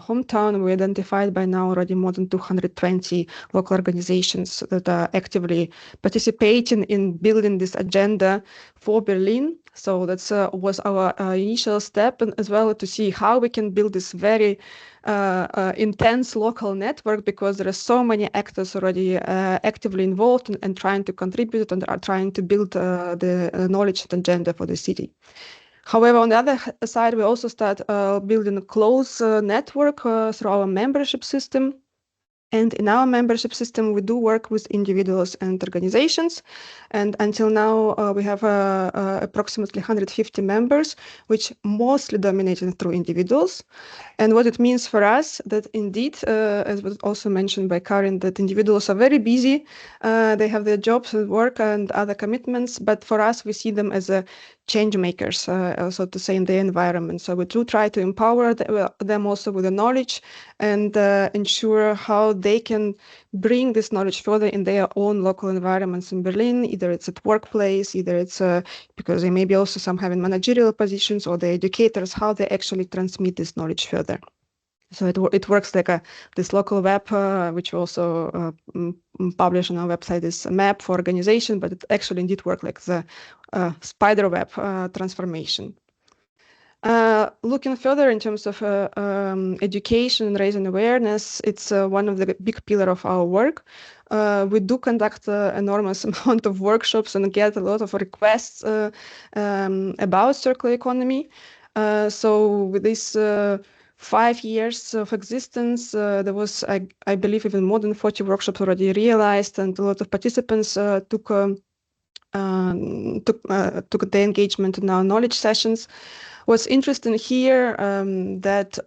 hometown, we identified by now already more than 220 local organizations that are actively participating in building this agenda for Berlin. So that's was our initial step, and as well to see how we can build this very intense local network, because there are so many actors already actively involved and trying to contribute and are trying to build the knowledge and agenda for the city. However, on the other side, we also start building a close network through our membership system. And in our membership system, we do work with individuals and organizations. And until now, we have approximately 150 members, which mostly dominated through individuals. And what it means for us, that indeed, as was also mentioned by Karin, that individuals are very busy. They have their jobs and work and other commitments. But for us, we see them as a change makers, so to say, in the environment. So we do try to empower them also with the knowledge and ensure how they can bring this knowledge further in their own local environments in Berlin. Either it's at workplace, either it's because they may be also some having managerial positions, or the educators, how they actually transmit this knowledge further. So it works like this local web, which we also publish on our website, is a map for organization, but it actually indeed works like the spider web transformation. Looking further in terms of education and raising awareness, it's one of the big pillars of our work. We do conduct an enormous amount of workshops and get a lot of requests about circular economy. So with this 5 years of existence, there was, I believe, even more than 40 workshops already realized, and a lot of participants took the engagement in our knowledge sessions. What's interesting here that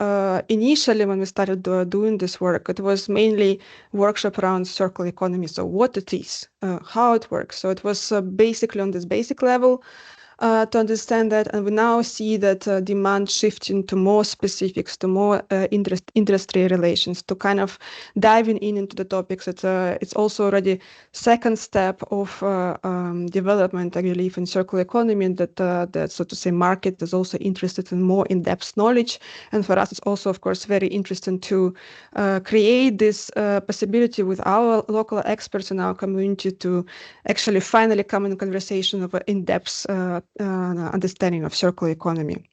initially when we started doing this work, it was mainly workshop around circular economy. So what it is, how it works. So it was basically on this basic level to understand that, and we now see that demand shifting to more specifics, to more industry relations, to kind of diving into the topics. It's also already second step of development, I believe, in circular economy, and that so to say market is also interested in more in-depth knowledge. And for us, it's also, of course, very interesting to create this possibility with our local experts in our community to actually finally come in conversation of an in-depth understanding of circular economy.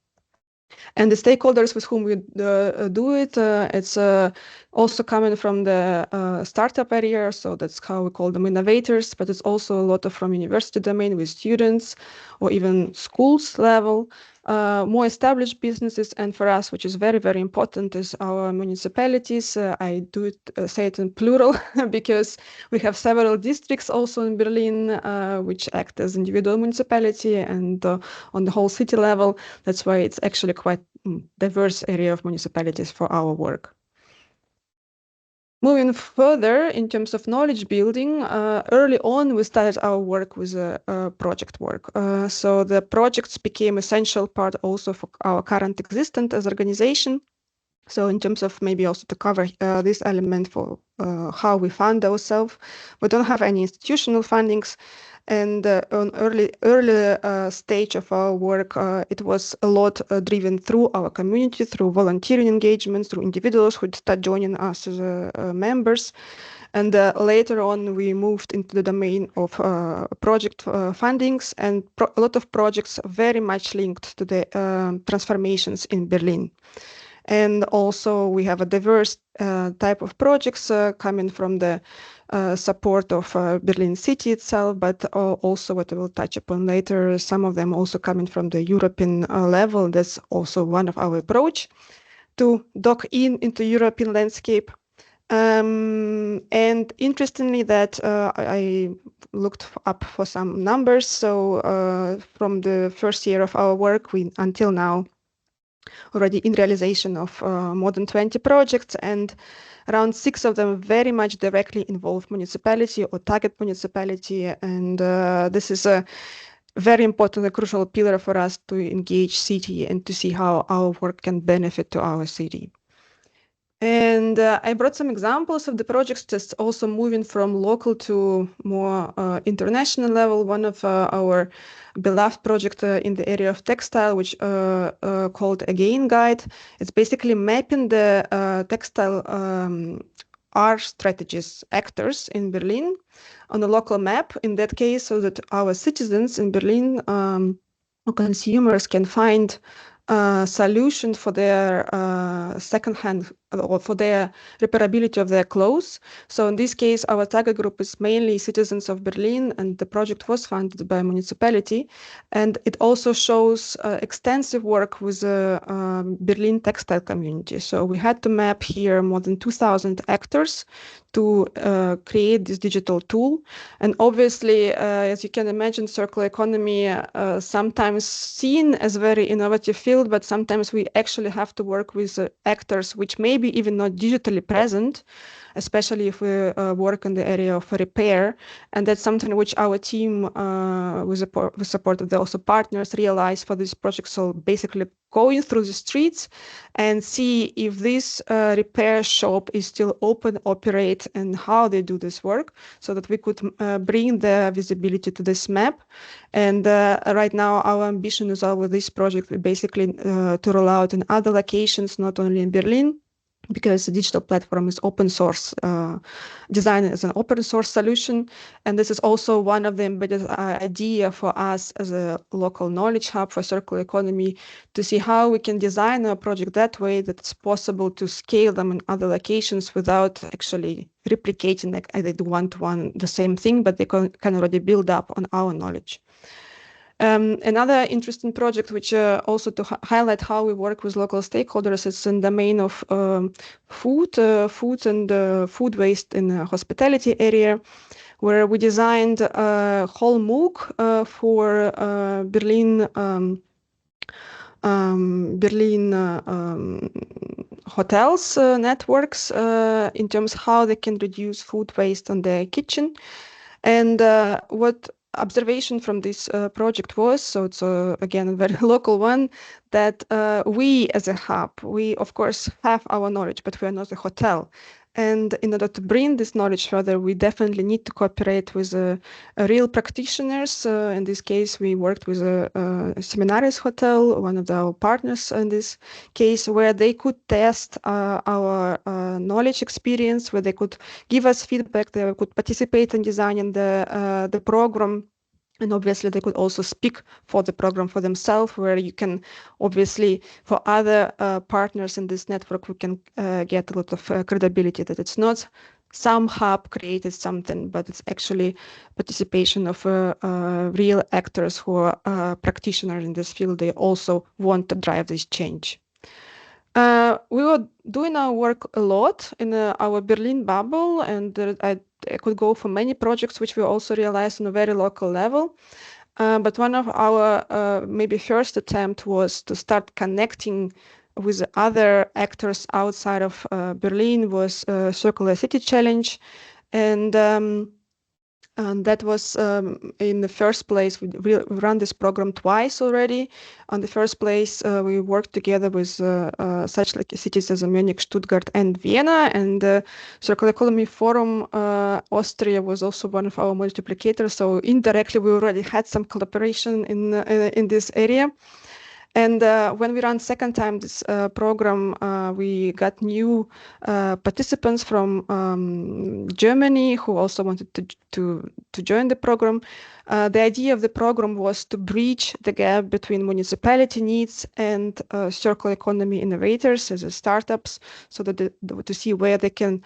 And the stakeholders with whom we do it, it's also coming from the startup area, so that's how we call them innovators, but it's also a lot of from university domain with students or even schools level, more established businesses, and for us, which is very, very important, is our municipalities. I do say it in plural because we have several districts also in Berlin, which act as individual municipality, and on the whole city level. That's why it's actually quite diverse area of municipalities for our work. Moving further in terms of knowledge building, early on we started our work with project work. So the projects became essential part also for our current existence as organization. So in terms of maybe also to cover this element for how we fund ourselves, we don't have any institutional fundings. And on early stage of our work, it was a lot driven through our community, through volunteering engagements, through individuals who start joining us as members. And later on, we moved into the domain of project fundings, and a lot of projects very much linked to the transformations in Berlin. And also we have a diverse type of projects coming from the support of Berlin city itself, but also what I will touch upon later, some of them also coming from the European level. That's also one of our approach to dock into European landscape. And And interestingly, that I looked up for some numbers. So from the first year of our work, we until now already in realization of more than 20 projects, and around 6 of them very much directly involve municipality or target municipality. And this is a very important and crucial pillar for us to engage city and to see how our work can benefit to our city. And I brought some examples of the projects, just also moving from local to more international level. One of our beloved project in the area of textile, which called Again Guide. It's basically mapping the textile art strategies actors in Berlin on a local map, in that case, so that our citizens in Berlin or consumers can find a solution for their second-hand or for their repairability of their clothes. So in this case, our target group is mainly citizens of Berlin, and the project was funded by a municipality. And it also shows extensive work with the Berlin textile community. So we had to map here more than 2,000 actors to create this digital tool. And obviously, as you can imagine, circular economy sometimes seen as a very innovative field, but sometimes we actually have to work with actors which may be even not digitally present, especially if we work in the area of repair. And that's something which our team, with support of the also partners, realized for this project. So basically going through the streets and see if this repair shop is still open, operate, and how they do this work, so that we could bring the visibility to this map. And right now our ambition is with this project basically to roll out in other locations, not only in Berlin, because the digital platform is open source, designed as an open source solution. And this is also one of the embedded idea for us as a local knowledge hub for circular economy, to see how we can design a project that way that it's possible to scale them in other locations without actually replicating like they do one-to-one the same thing, but they can already build up on our knowledge. Another interesting project, which also to highlight how we work with local stakeholders, is in the domain of food and food waste in the hospitality area, where we designed a whole MOOC for Berlin hotels networks in terms of how they can reduce food waste on their kitchen. And what observation from this project was, so it's again a very local one, that we as a hub, we of course have our knowledge, but we are not a hotel. And in order to bring this knowledge further, we definitely need to cooperate with real practitioners. In this case, we worked with a Seminaris Hotel, one of our partners in this case, where they could test our knowledge experience, where they could give us feedback, they could participate in designing the program. And obviously, they could also speak for the program for themselves, where you can obviously, for other partners in this network, we can get a lot of credibility that it's not some hub created something, but it's actually participation of real actors who are practitioners in this field. They also want to drive this change. We were doing our work a lot in our Berlin bubble, and I could go for many projects which we also realized on a very local level. But one of our maybe first attempt was to start connecting with other actors outside of Berlin was Circular City Challenge. And that was in the first place, we run this program twice already. On the first place, we worked together with such like cities as Munich, Stuttgart, and Vienna. And the Circular Economy Forum Austria was also one of our multiplicators. So indirectly, we already had some collaboration in this area. And when we ran second time this program, we got new participants from Germany who also wanted to join the program. The idea of the program was to bridge the gap between municipality needs and circular economy innovators as startups, so that to see where they can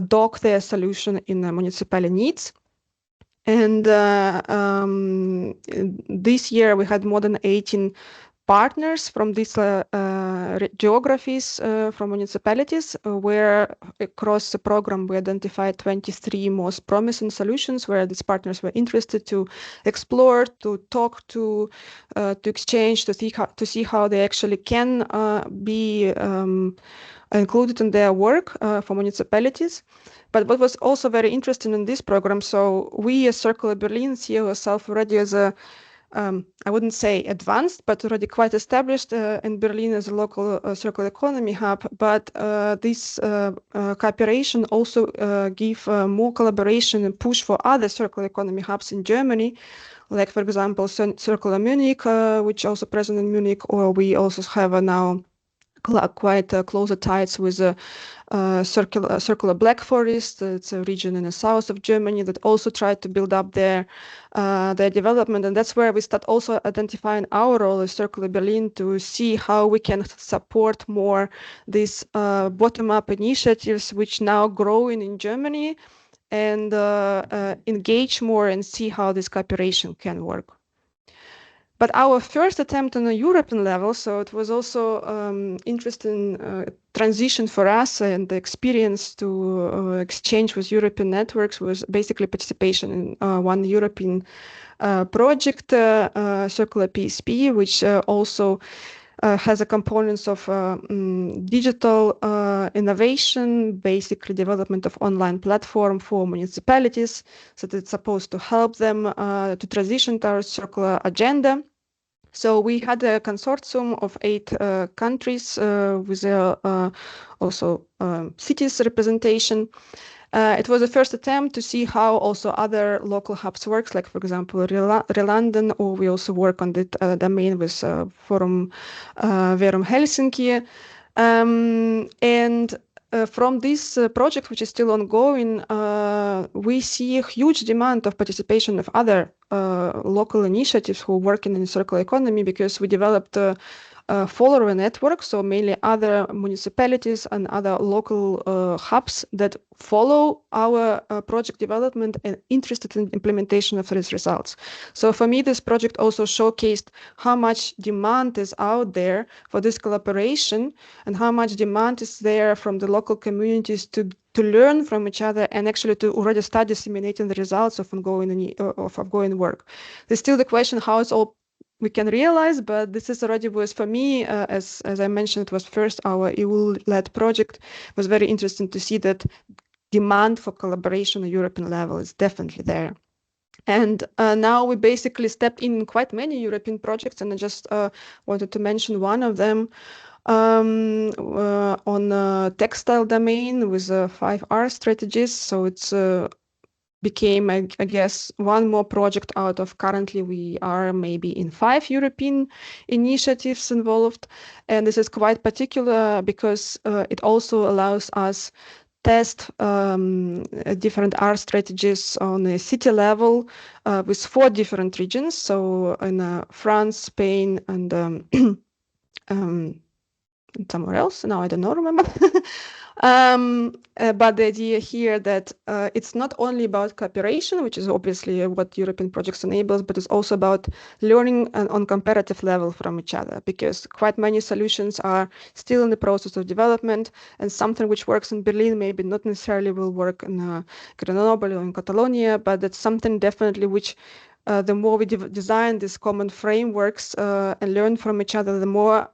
dock their solution in the municipality needs. And this year we had more than 18 partners from these geographies, from municipalities, where across the program we identified 23 most promising solutions where these partners were interested to explore, to talk to exchange, to see how they actually can be included in their work for municipalities. But what was also very interesting in this program, so we as Circular Berlin see ourselves already as a I wouldn't say advanced, but already quite established in Berlin as a local circular economy hub. But this cooperation also give more collaboration and push for other circular economy hubs in Germany, like, for example, Circular Munich, which also present in Munich, or we also have now quite closer ties with Circular Black Forest. It's a region in the south of Germany that also tried to build up their development, and that's where we start also identifying our role as Circular Berlin to see how we can support more these bottom-up initiatives which now growing in Germany, and engage more and see how this cooperation can work. But our first attempt on a European level, so it was also interesting transition for us, and the experience to exchange with European networks was basically participation in one European project, Circular PSP, which also has a components of digital innovation, basically development of online platform for municipalities, so that it's supposed to help them to transition to our circular agenda. So we had a consortium of 8 countries with also cities representation. It was the first attempt to see how also other local hubs works, like, for example, London, or we also work on the domain with Forum Verum Helsinki. And from this project, which is still ongoing, we see a huge demand of participation of other local initiatives who work in the circular economy, because we developed a follower network, so mainly other municipalities and other local hubs that follow our project development and interested in implementation of these results. So for me, this project also showcased how much demand is out there for this collaboration, and how much demand is there from the local communities to learn from each other, and actually to already start disseminating the results of ongoing work. There's still the question how it's all we can realize, but this is already was for me, as I mentioned, it was first our EU-led project. It was very interesting to see that demand for collaboration at European level is definitely there. And now we basically stepped in quite many European projects, and I just wanted to mention one of them on textile domain with 5R strategies. So it's became, I guess, one more project out of currently we are maybe in 5 European initiatives involved. And this is quite particular because it also allows us test different R strategies on a city level with 4 different regions. So in France, Spain, and somewhere else. Now I don't know, remember. But the idea here that it's not only about cooperation, which is obviously what European projects enables, but it's also about learning on comparative level from each other, because quite many solutions are still in the process of development, and something which works in Berlin maybe not necessarily will work in Grenoble or in Catalonia, but that's something definitely which the more we design these common frameworks and learn from each other, the more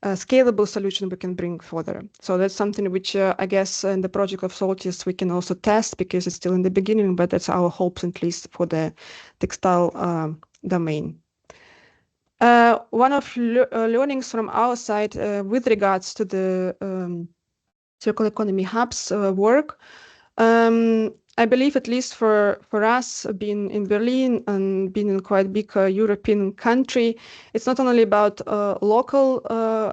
scalable solution we can bring further. So that's something which I guess in the project of Soltis we can also test, because it's still in the beginning, but that's our hopes at least for the textile domain. One of learnings from our side with regards to the circular economy hubs work, I believe, at least for us, being in Berlin and being in quite big European country, it's not only about local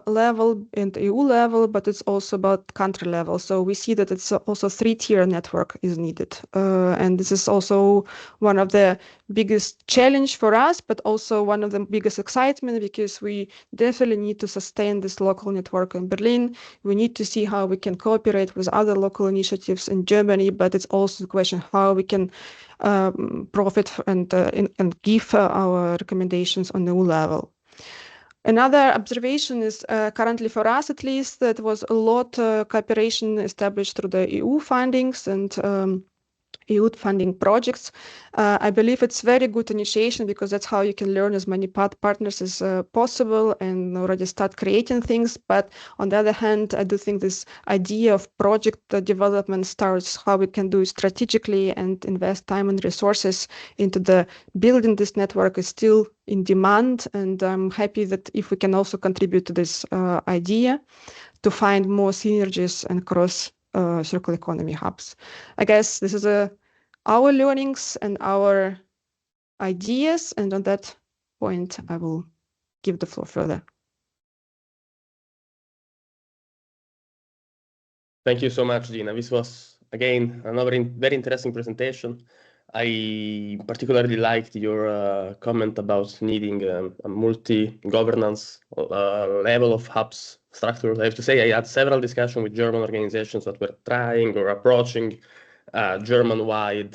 level and EU level, but it's also about country level. So we see that it's also 3-tier network is needed. And this is also one of the biggest challenge for us, but also one of the biggest excitement, because we definitely need to sustain this local network in Berlin. We need to see how we can cooperate with other local initiatives in Germany, but it's also the question how we can profit and give our recommendations on the EU level. Another observation is currently for us, at least, that was a lot cooperation established through the EU fundings and EU funding projects. I believe it's very good initiation because that's how you can learn as many partners as possible and already start creating things. But on the other hand, I do think this idea of project development starts how we can do it strategically and invest time and resources into the building this network is still in demand. And I'm happy that if we can also contribute to this idea to find more synergies and cross circular economy hubs. I guess this is our learnings and our ideas, and on that point, I will give the floor further. Thank you so much, Gina. This was, again, another very interesting presentation. I particularly liked your comment about needing a multi-governance level of hubs structure. I have to say I had several discussions with German organizations that were trying or approaching a German-wide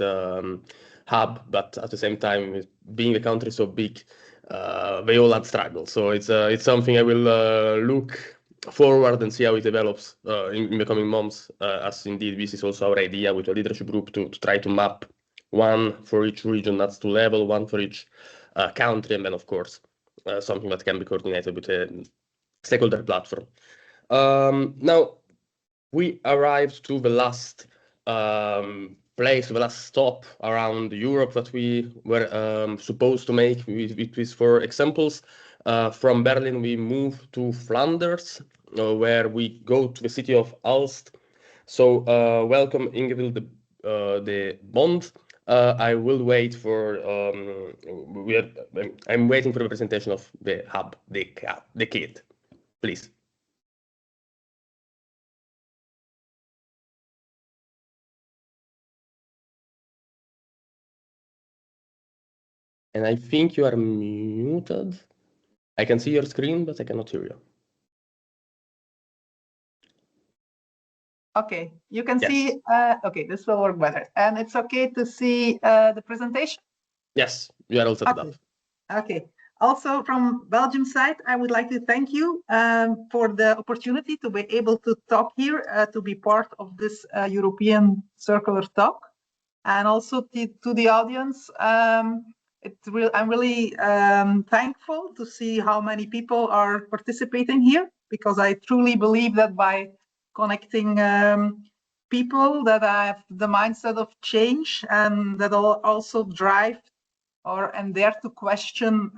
hub, but at the same time, being the country so big, they all had struggles. So it's something I will look forward and see how it develops in the coming months, as indeed this is also our idea with the leadership group to try to map one for each region, that's to level, one for each country, and then of course something that can be coordinated with a stakeholder platform. Now we arrived to the last place, the last stop around Europe that we were supposed to make with these 4 examples. From Berlin, we move to Flanders, where we go to the city of Aalst. So welcome, Ingrid de Bond. I will wait for, I'm waiting for the presentation of the hub, the kit, please. And I think you are muted. I can see your screen, but I cannot hear you. Okay, you can Yes. see, okay, this will work better. And it's okay to see the presentation? Yes, you are all set up. Okay. Also from Belgium side, I would like to thank you for the opportunity to be able to talk here, to be part of this European Circular Talk. And also to the audience, I'm really thankful to see how many people are participating here, because I truly believe that by connecting people that have the mindset of change and that also drive and dare to question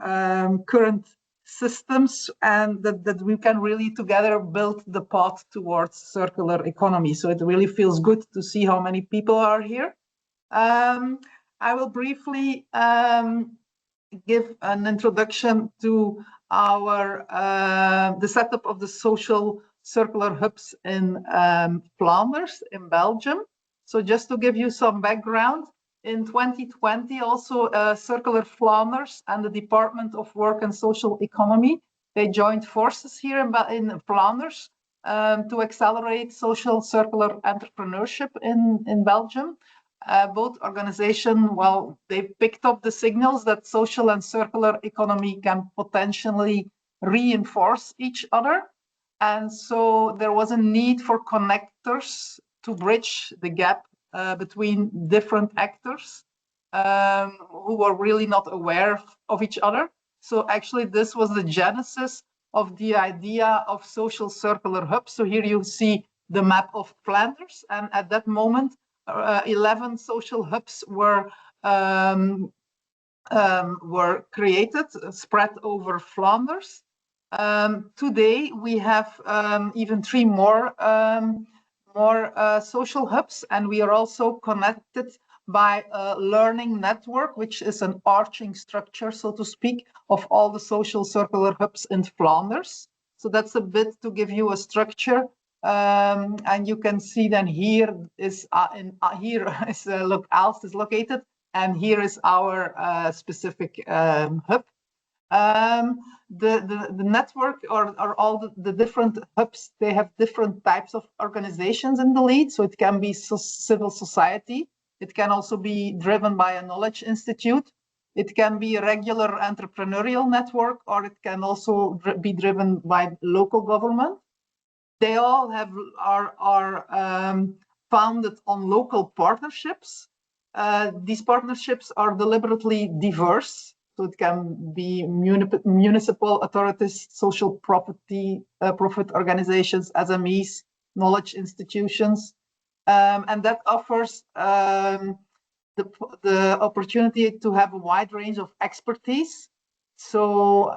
current systems, and that we can really together build the path towards circular economy. So it really feels good to see how many people are here. I will briefly give an introduction to our the setup of the social circular hubs in Flanders in Belgium. So just to give you some background, in 2020 also Circular Flanders and the Department of Work and Social Economy, they joined forces here in Flanders to accelerate social circular entrepreneurship in Belgium. Both organizations, well, they picked up the signals that social and circular economy can potentially reinforce each other. And so there was a need for connectors to bridge the gap between different actors who were really not aware of each other. So actually this was the genesis of the idea of social circular hubs. So here you see the map of Flanders, and at that moment 11 social hubs were created, spread over Flanders. Today we have even 3 more social hubs, and we are also connected by a learning network, which is an arching structure, so to speak, of all the social circular hubs in Flanders. So that's a bit to give you a structure. And you can see then here is look, Aalst is located, and here is our specific hub. The network or all the different hubs, they have different types of organizations in the lead. So it can be civil society. It can also be driven by a knowledge institute. It can be a regular entrepreneurial network, or it can also be driven by local government. They all are founded on local partnerships. These partnerships are deliberately diverse. So it can be municipal authorities, social profit organizations, SMEs, knowledge institutions, and that offers the opportunity to have a wide range of expertise. So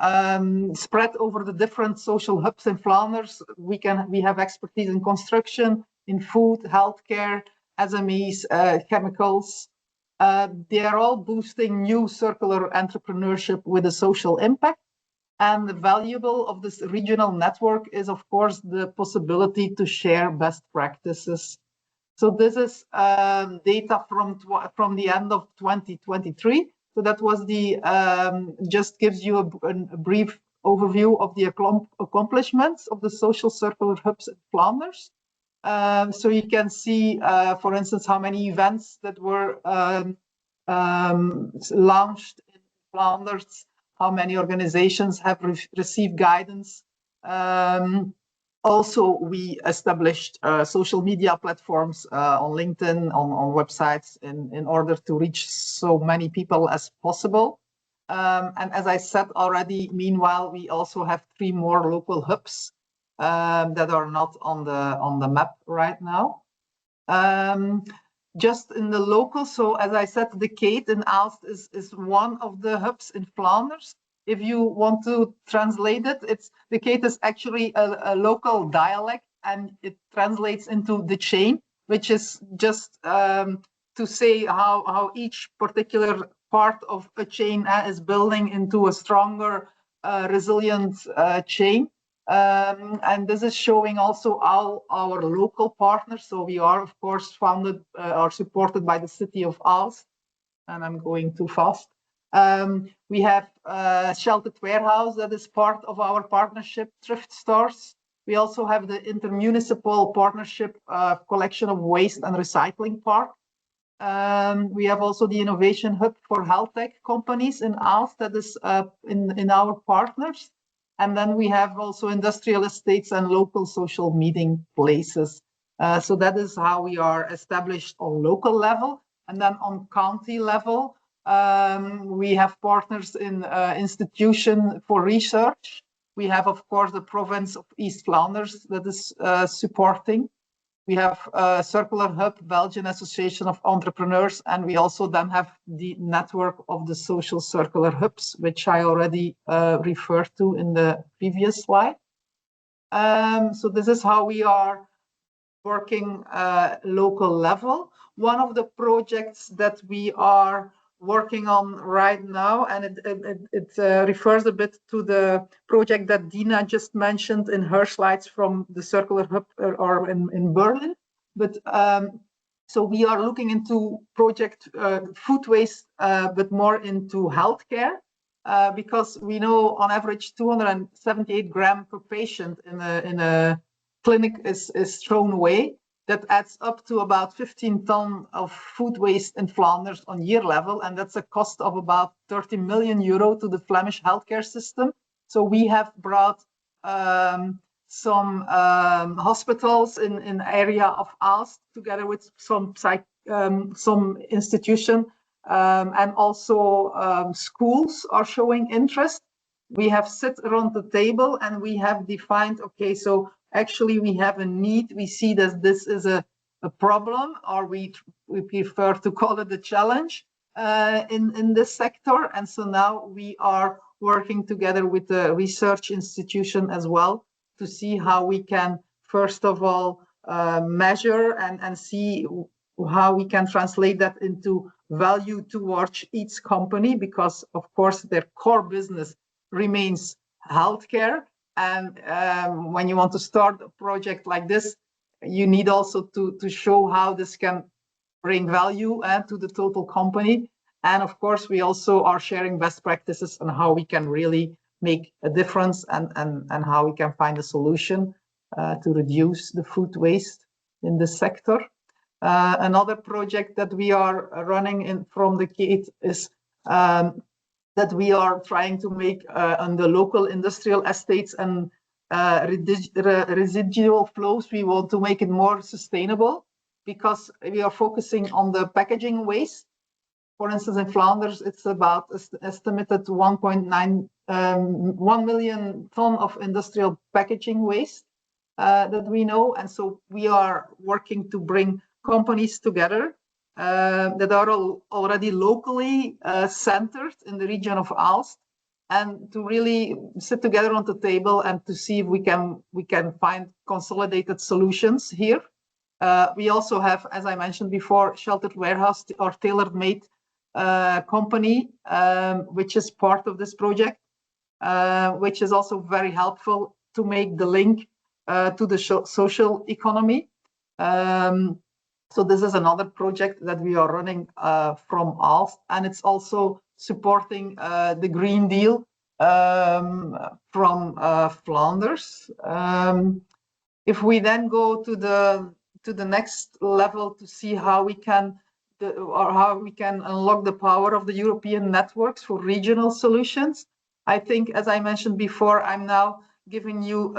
spread over the different social hubs in Flanders, we have expertise in construction, in food, healthcare, SMEs, chemicals. They are all boosting new circular entrepreneurship with a social impact. And the valuable of this regional network is, of course, the possibility to share best practices. So this is data from the end of 2023. So that was the just gives you a brief overview of the accomplishments of the social circular hubs in Flanders. So you can see, for instance, how many events that were launched in Flanders, how many organizations have received guidance. Also, we established social media platforms on LinkedIn, on websites, in order to reach so many people as possible. And as I said already, meanwhile, we also have 3 more local hubs that are not on the map right now. Just in the local, so as I said, the Kate in Aalst is one of the hubs in Flanders. If you want to translate it, the Kate is actually a local dialect, and it translates into the chain, which is just to say how each particular part of a chain is building into a stronger, resilient chain. And this is showing also all our local partners. So we are, of course, founded or supported by the city of Aalst, and I'm going too fast. We have Sheltered Warehouse that is part of our partnership, thrift stores. We also have the intermunicipal partnership collection of waste and recycling park. We have also the innovation hub for health tech companies in Aalst that is in our partners. And then we have also industrial estates and local social meeting places. So that is how we are established on local level. And then on county level, we have partners in institution for research. We have, of course, the province of East Flanders that is supporting. We have Circular Hub, Belgian Association of Entrepreneurs, and we also then have the network of the social circular hubs, which I already referred to in the previous slide. So this is how we are working local level. One of the projects that we are working on right now, and it refers a bit to the project that Dina just mentioned in her slides from the Circular Hub or in Berlin. But so we are looking into project food waste, but more into healthcare, because we know on average 278 grams per patient in a clinic is thrown away. That adds up to about 15 tons of food waste in Flanders on year level, and that's a cost of about 30 million euro to the Flemish healthcare system. So we have brought some hospitals in area of Aalst together with some institution, and also schools are showing interest. We have sit around the table and we have defined, okay, so actually we have a need. We see that this is a problem, or we prefer to call it a challenge in this sector. And so now we are working together with the research institution as well to see how we can, first of all, measure and see how we can translate that into value towards each company, because of course their core business remains healthcare. And when you want to start a project like this, you need also to show how this can bring value to the total company. And of course, we also are sharing best practices on how we can really make a difference and how we can find a solution to reduce the food waste in this sector. Another project that we are running from the Kate is that we are trying to make on the local industrial estates and residual flows. We want to make it more sustainable because we are focusing on the packaging waste. For instance, in Flanders, it's about estimated 1 million ton of industrial packaging waste that we know. And so we are working to bring companies together that are already locally centered in the region of Aalst, and to really sit together on the table and to see if we can find consolidated solutions here. We also have, as I mentioned before, Sheltered Warehouse or tailor-made company, which is part of this project, which is also very helpful to make the link to the social economy. So this is another project that we are running from Aalst, and it's also supporting the Green Deal from Flanders. If we then go to the next level to see how we can unlock the power of the European networks for regional solutions, I think, as I mentioned before, I'm now giving you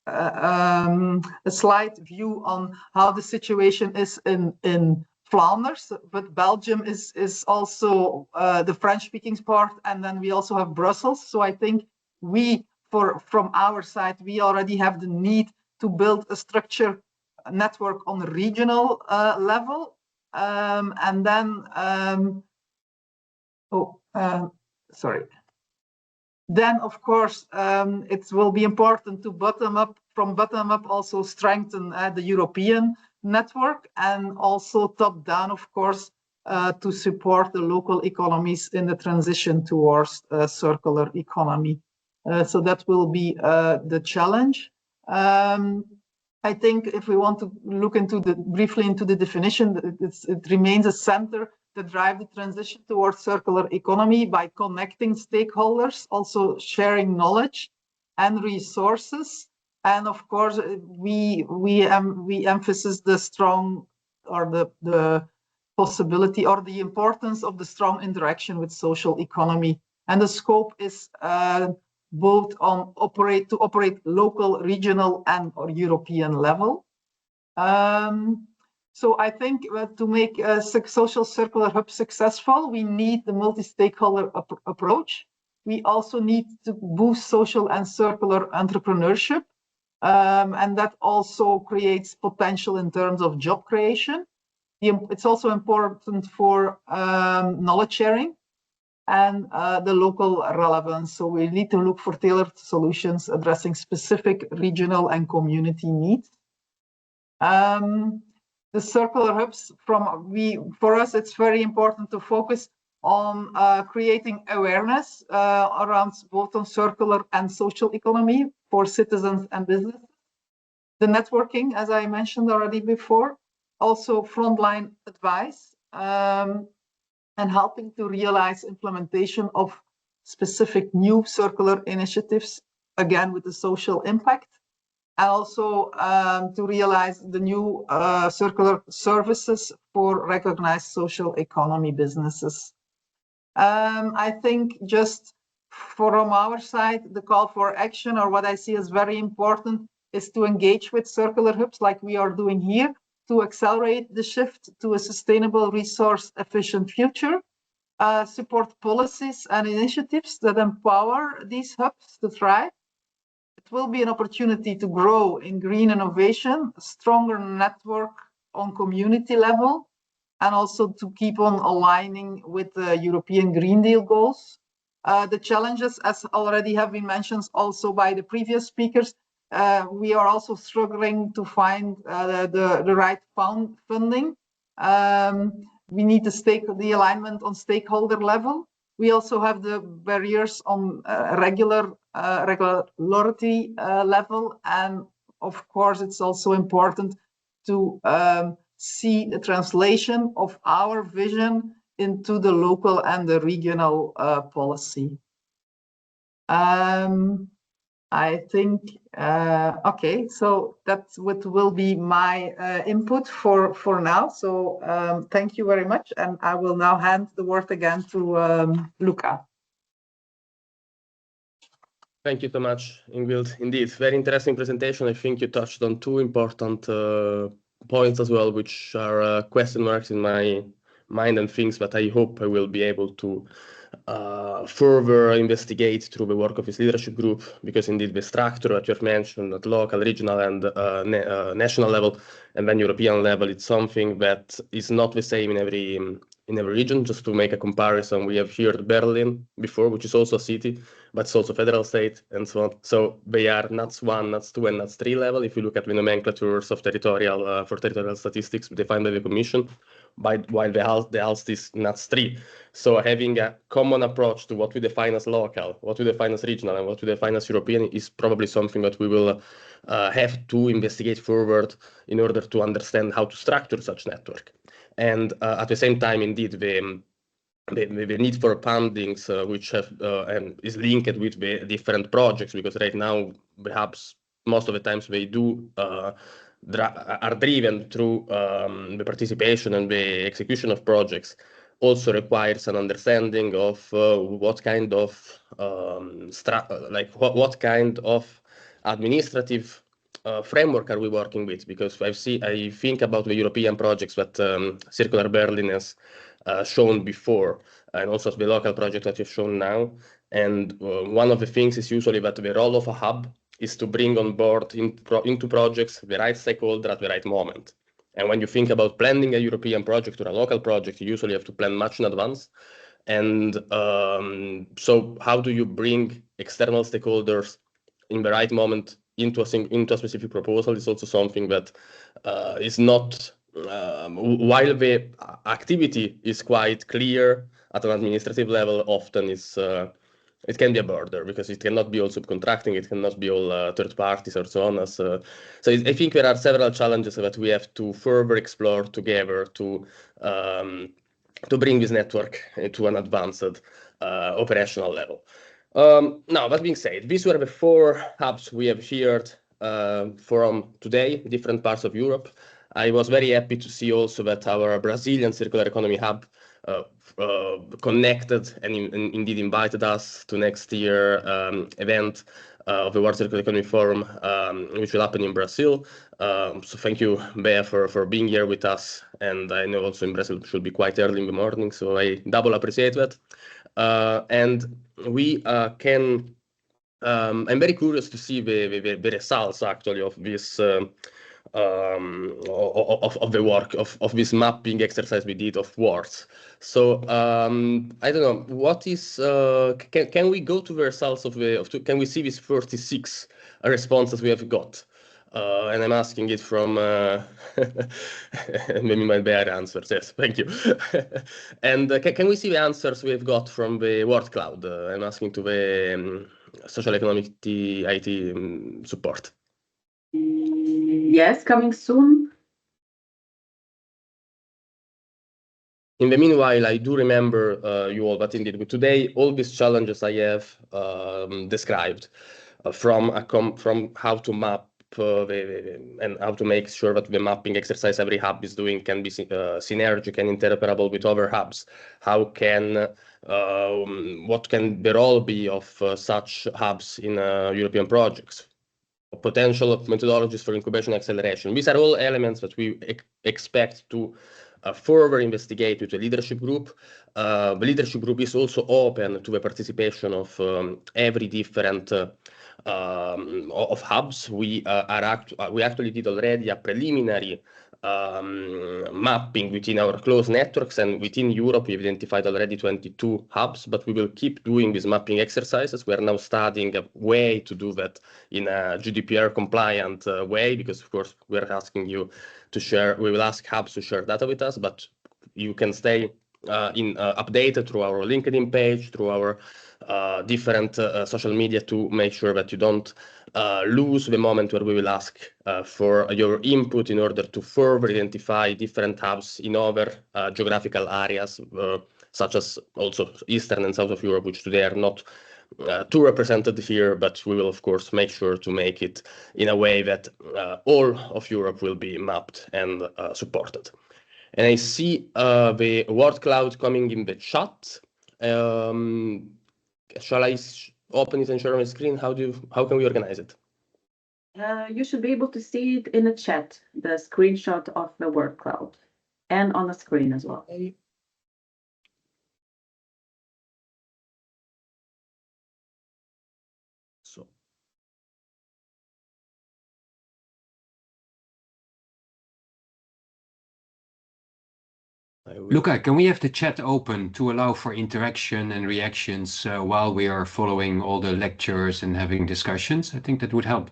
a slight view on how the situation is in Flanders, but Belgium is also the French-speaking part, and then we also have Brussels. So I think from our side, we already have the need to build a structure network on the regional level, and then Then, of course, it will be important to from bottom up, also strengthen the European network, and also top down, of course, to support the local economies in the transition towards a circular economy. So that will be the challenge. I think if we want to look briefly into the definition, it remains a center to drive the transition towards circular economy by connecting stakeholders, also sharing knowledge and resources, and of course we emphasize the strong or the possibility or the importance of the strong interaction with social economy, and the scope is both on operate local, regional, and or European level. So I think to make a social circular hub successful, we need the multi-stakeholder approach. We also need to boost social and circular entrepreneurship, and that also creates potential in terms of job creation. It's also important for knowledge sharing and the local relevance. So we need to look for tailored solutions addressing specific regional and community needs. The circular hubs, for us, it's very important to focus on creating awareness around both on circular and social economy for citizens and businesses. The networking, as I mentioned already before, also frontline advice, and helping to realize implementation of specific new circular initiatives, again with the social impact, and also to realize the new circular services for recognized social economy businesses. I think just from our side, the call for action, or what I see as very important, is to engage with circular hubs like we are doing here, to accelerate the shift to a sustainable, resource-efficient future, support policies and initiatives that empower these hubs to thrive. It will be an opportunity to grow in green innovation, a stronger network on community level, and also to keep on aligning with the European Green Deal goals. The challenges, as already have been mentioned also by the previous speakers, we are also struggling to find the right funding. We need the alignment on stakeholder level. We also have the barriers on regulatory level, and of course it's also important to see the translation of our vision into the local and the regional policy. I think, okay, so that's what will be my input for now. So thank you very much. And I will now hand the word again to Luca. Thank you so much, Ingvild. Indeed, very interesting presentation. I think you touched on two important points as well, which are question marks in my mind and things that I hope I will be able to further investigate through the work of this leadership group, because indeed the structure that you have mentioned at local, regional, and national level, and then European level, it's something that is not the same in every region. Just to make a comparison, we have here Berlin before, which is also a city, but it's also federal state and so on. So they are NUTS 1, NUTS 2, and NUTS 3 level. If you look at the nomenclatures of territorial for territorial statistics defined by the Commission, while the ALST is NUTS 3. So having a common approach to what we define as local, what we define as regional, and what we define as European is probably something that we will have to investigate forward in order to understand how to structure such network. And at the same time, indeed, the need for fundings, which have and is linked with the different projects, because right now, perhaps most of the times they do are driven through the participation and the execution of projects, also requires an understanding of what kind of what kind of administrative framework are we working with? Because I think about the European projects that Circular Berlin has shown before, and also the local project that you've shown now. And one of the things is usually that the role of a hub is to bring on board into projects the right stakeholder at the right moment. And when you think about planning a European project or a local project, you usually have to plan much in advance. And so how do you bring external stakeholders in the right moment into a specific proposal is also something that is not, while the activity is quite clear at an administrative level, often it can be a border, because it cannot be all subcontracting, it cannot be all third parties or so on. So I think there are several challenges that we have to further explore together to bring this network to an advanced operational level. Now, that being said, these were the 4 hubs we have heard from today, different parts of Europe. I was very happy to see also that our Brazilian Circular Economy Hub connected and indeed invited us to next year event of the World Circular Economy Forum, which will happen in Brazil. So thank you, Bea, for being here with us. And I know also in Brazil it should be quite early in the morning, so I double appreciate that. And we can, I'm very curious to see the results actually of this of the work of this mapping exercise we did of words. So I don't know, what is can we go to the results of can we see these 36 responses we have got? And I'm asking it from maybe my bad answers. Yes, thank you. And can we see the answers we've got from the word cloud? I'm asking to the social economic IT support. Yes, coming soon. In the meanwhile, I do remember you all, but indeed, today, all these challenges I have described from how to map and how to make sure that the mapping exercise every hub is doing can be synergic and interoperable with other hubs. How can what can the role be of such hubs in European projects? Potential methodologies for incubation acceleration. These are all elements that we expect to further investigate with the leadership group. The leadership group is also open to the participation of every different of hubs. We actually did already a preliminary mapping within our close networks, and within Europe we've identified already 22 hubs, but we will keep doing these mapping exercises. We are now studying a way to do that in a GDPR compliant way, because of course we're asking you to share, we will ask hubs to share data with us, but you can stay updated through our LinkedIn page, through our different social media, to make sure that you don't lose the moment where we will ask for your input in order to further identify different hubs in other geographical areas, such as also Eastern and South of Europe, which today are not too represented here, but we will of course make sure to make it in a way that all of Europe will be mapped and supported. And I see the word cloud coming in the chat. Shall I open it and share my screen? How can we organize it? You should be able to see it in the chat, the screenshot of the word cloud, and on the screen as well. So. Luca, can we have the chat open to allow for interaction and reactions while we are following all the lectures and having discussions? I think that would help.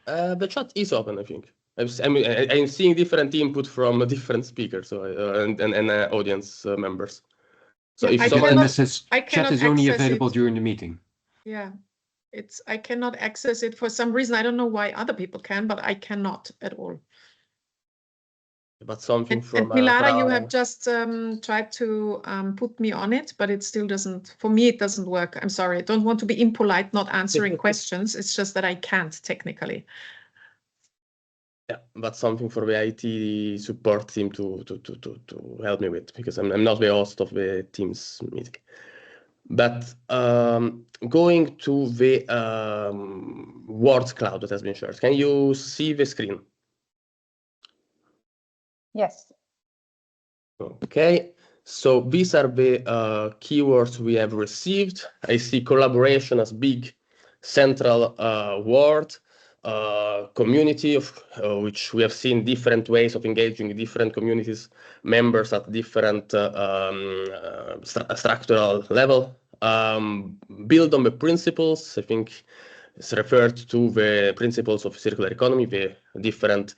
The chat is open, I think. I'm seeing different input from different speakers and audience members. So yeah, if someone chat is only available during the meeting. Yeah, I cannot access it for some reason. I don't know why other people can, but I cannot at all. But something and Milara, you have just tried to put me on it, but it still doesn't, for me, it doesn't work. I'm sorry. I don't want to be impolite, not answering questions. It's just that I can't technically. Yeah, but something for the IT support team to help me with, because I'm not the host of the Teams meeting. But going to the word cloud that has been shared, can you see the screen? Yes. Okay, so these are the keywords we have received. I see collaboration as big central word. Community, of which we have seen different ways of engaging different communities, members at different structural level. Build on the principles, I think it's referred to the principles of circular economy, the different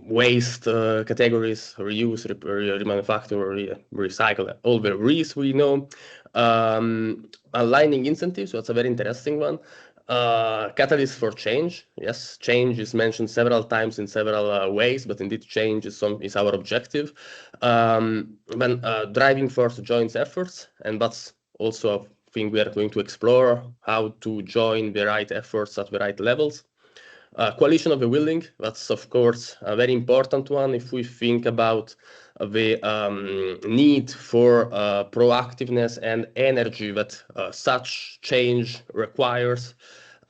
waste categories, reuse, remanufacture, recycle, all the re's we know. Aligning incentives, so that's a very interesting one. Catalyst for change. Yes, change is mentioned several times in several ways, but indeed change is our objective. Then driving force joint efforts, and that's also a thing we are going to explore, how to join the right efforts at the right levels. Coalition of the willing, that's of course a very important one if we think about the need for proactiveness and energy that such change requires.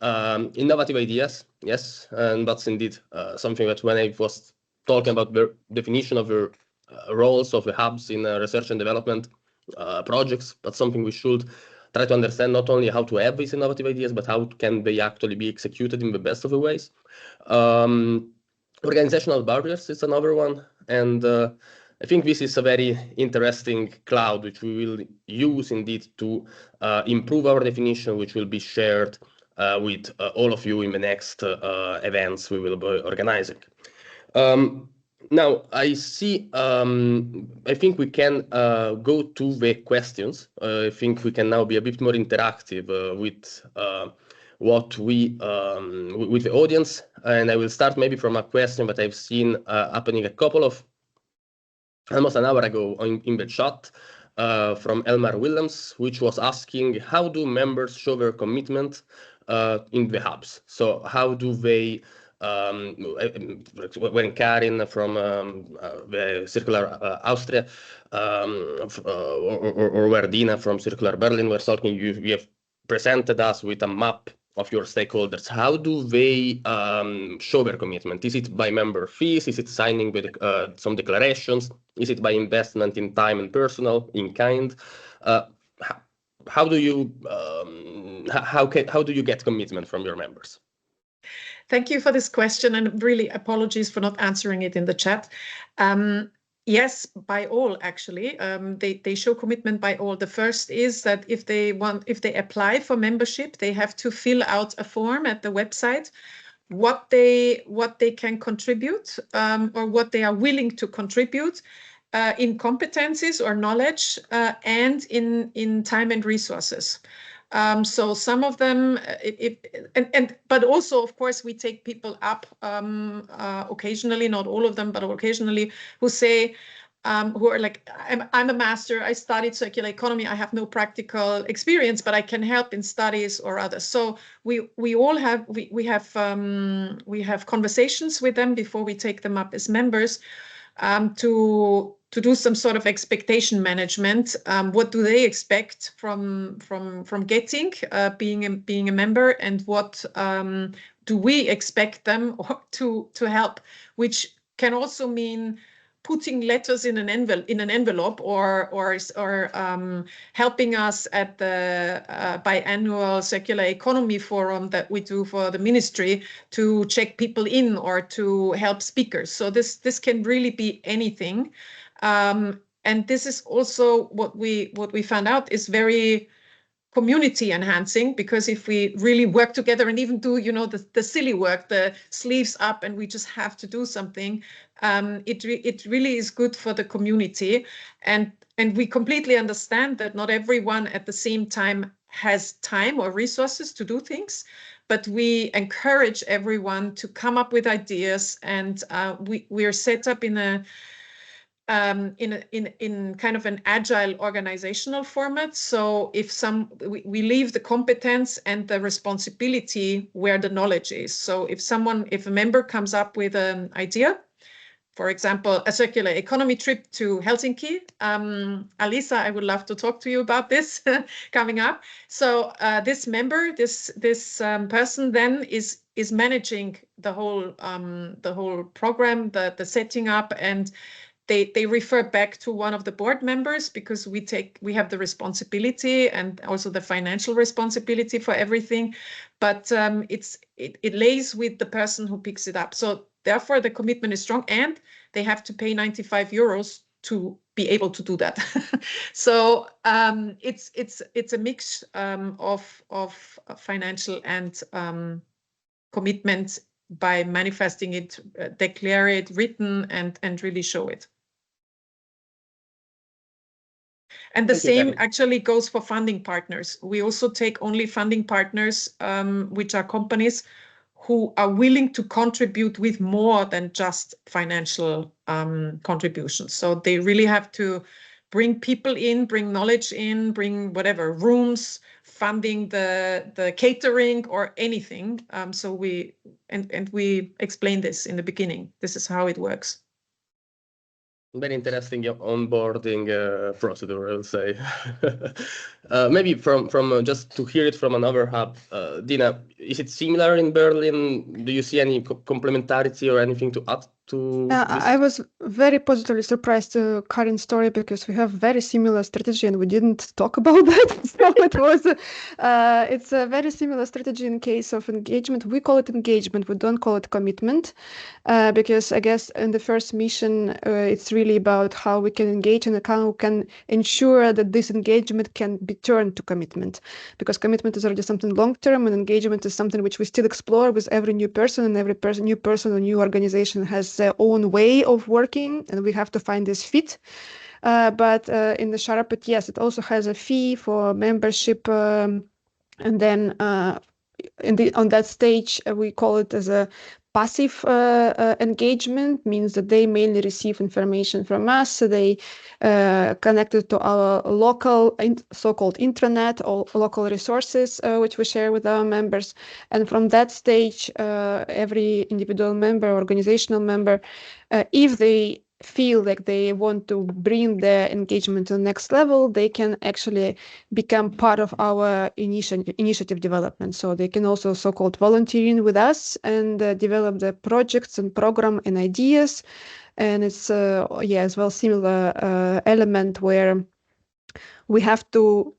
Innovative ideas, yes, and that's indeed something that when I was talking about the definition of the roles of the hubs in research and development projects, that's something we should try to understand, not only how to have these innovative ideas, but how can they actually be executed in the best of the ways. Organizational barriers is another one, and I think this is a very interesting cloud, which we will use indeed to improve our definition, which will be shared with all of you in the next events we will be organizing. Now, I see, I think we can go to the questions. I think we can now be a bit more interactive with what we, with the audience. And I will start maybe from a question that I've seen happening a couple of, almost an hour ago in the chat from Elmar Willems, which was asking, how do members show their commitment in the hubs? So how do they, when Karin from the Circular Austria or where Dina from Circular Berlin were talking, you have presented us with a map of your stakeholders. How do they show their commitment? Is it by member fees? Is it signing with some declarations? Is it by investment in time and personal, in kind? How do you get commitment from your members? Thank you for this question, and really apologies for not answering it in the chat. Yes, by all, actually. They show commitment by all. The first is that if they apply for membership, they have to fill out a form at the website, what they can contribute or what they are willing to contribute in competencies or knowledge and in time and resources. So some of them, but also, of course, we take people up occasionally, not all of them, but occasionally, who say, who are like, I'm a master, I studied circular economy, I have no practical experience, but I can help in studies or others. So we all have we have conversations with them before we take them up as members, to do some sort of expectation management. What do they expect from getting being a member, and what do we expect them to help, which can also mean putting letters in an envelope or helping us at the biannual circular economy forum that we do for the ministry to check people in or to help speakers. So this can really be anything. And this is also what we found out is very community enhancing, because if we really work together and even do, the silly work, the sleeves up, and we just have to do something, it really is good for the community. And we completely understand that not everyone at the same time has time or resources to do things, but we encourage everyone to come up with ideas, and we are set up in kind of an agile organizational format. So if we leave the competence and the responsibility where the knowledge is. So if a member comes up with an idea, for example, a circular economy trip to Helsinki, Alisa, I would love to talk to you about this coming up. So this member, this person then is managing the whole program, the setting up, and they refer back to one of the board members, because we have the responsibility and also the financial responsibility for everything, but it lays with the person who picks it up. So therefore the commitment is strong, and they have to pay 95 euros to be able to do that. So it's a mix of financial and commitment by manifesting it, declare it, written, and really show it. And the same actually goes for funding partners. We also take only funding partners, which are companies who are willing to contribute with more than just financial contributions. So they really have to bring people in, bring knowledge in, bring whatever, rooms, funding the catering or anything. So we explain this in the beginning. This is how it works. Very interesting onboarding procedure, I'll say. Maybe from just to hear it from another hub, Dina, is it similar in Berlin? Do you see any complementarity or anything to add to this? I was very positively surprised to Karin's story, because we have very similar strategy and we didn't talk about that. So it's a very similar strategy in case of engagement. We call it engagement. We don't call it commitment, because I guess in the first mission, it's really about how we can engage and how we can ensure that this engagement can be turned to commitment, because commitment is already something long-term, and engagement is something which we still explore with every new person, and every new person or new organization has their own way of working, and we have to find this fit. But in the Sharapet, yes, it also has a fee for membership, and then on that stage, we call it as a passive engagement, means that they mainly receive information from us. So they connected to our local so-called intranet or local resources, which we share with our members. And from that stage, every individual member, organizational member, if they feel like they want to bring their engagement to the next level, they can actually become part of our initiative development. So they can also so-called volunteering with us and develop the projects and program and ideas. And it's as well similar element where we have to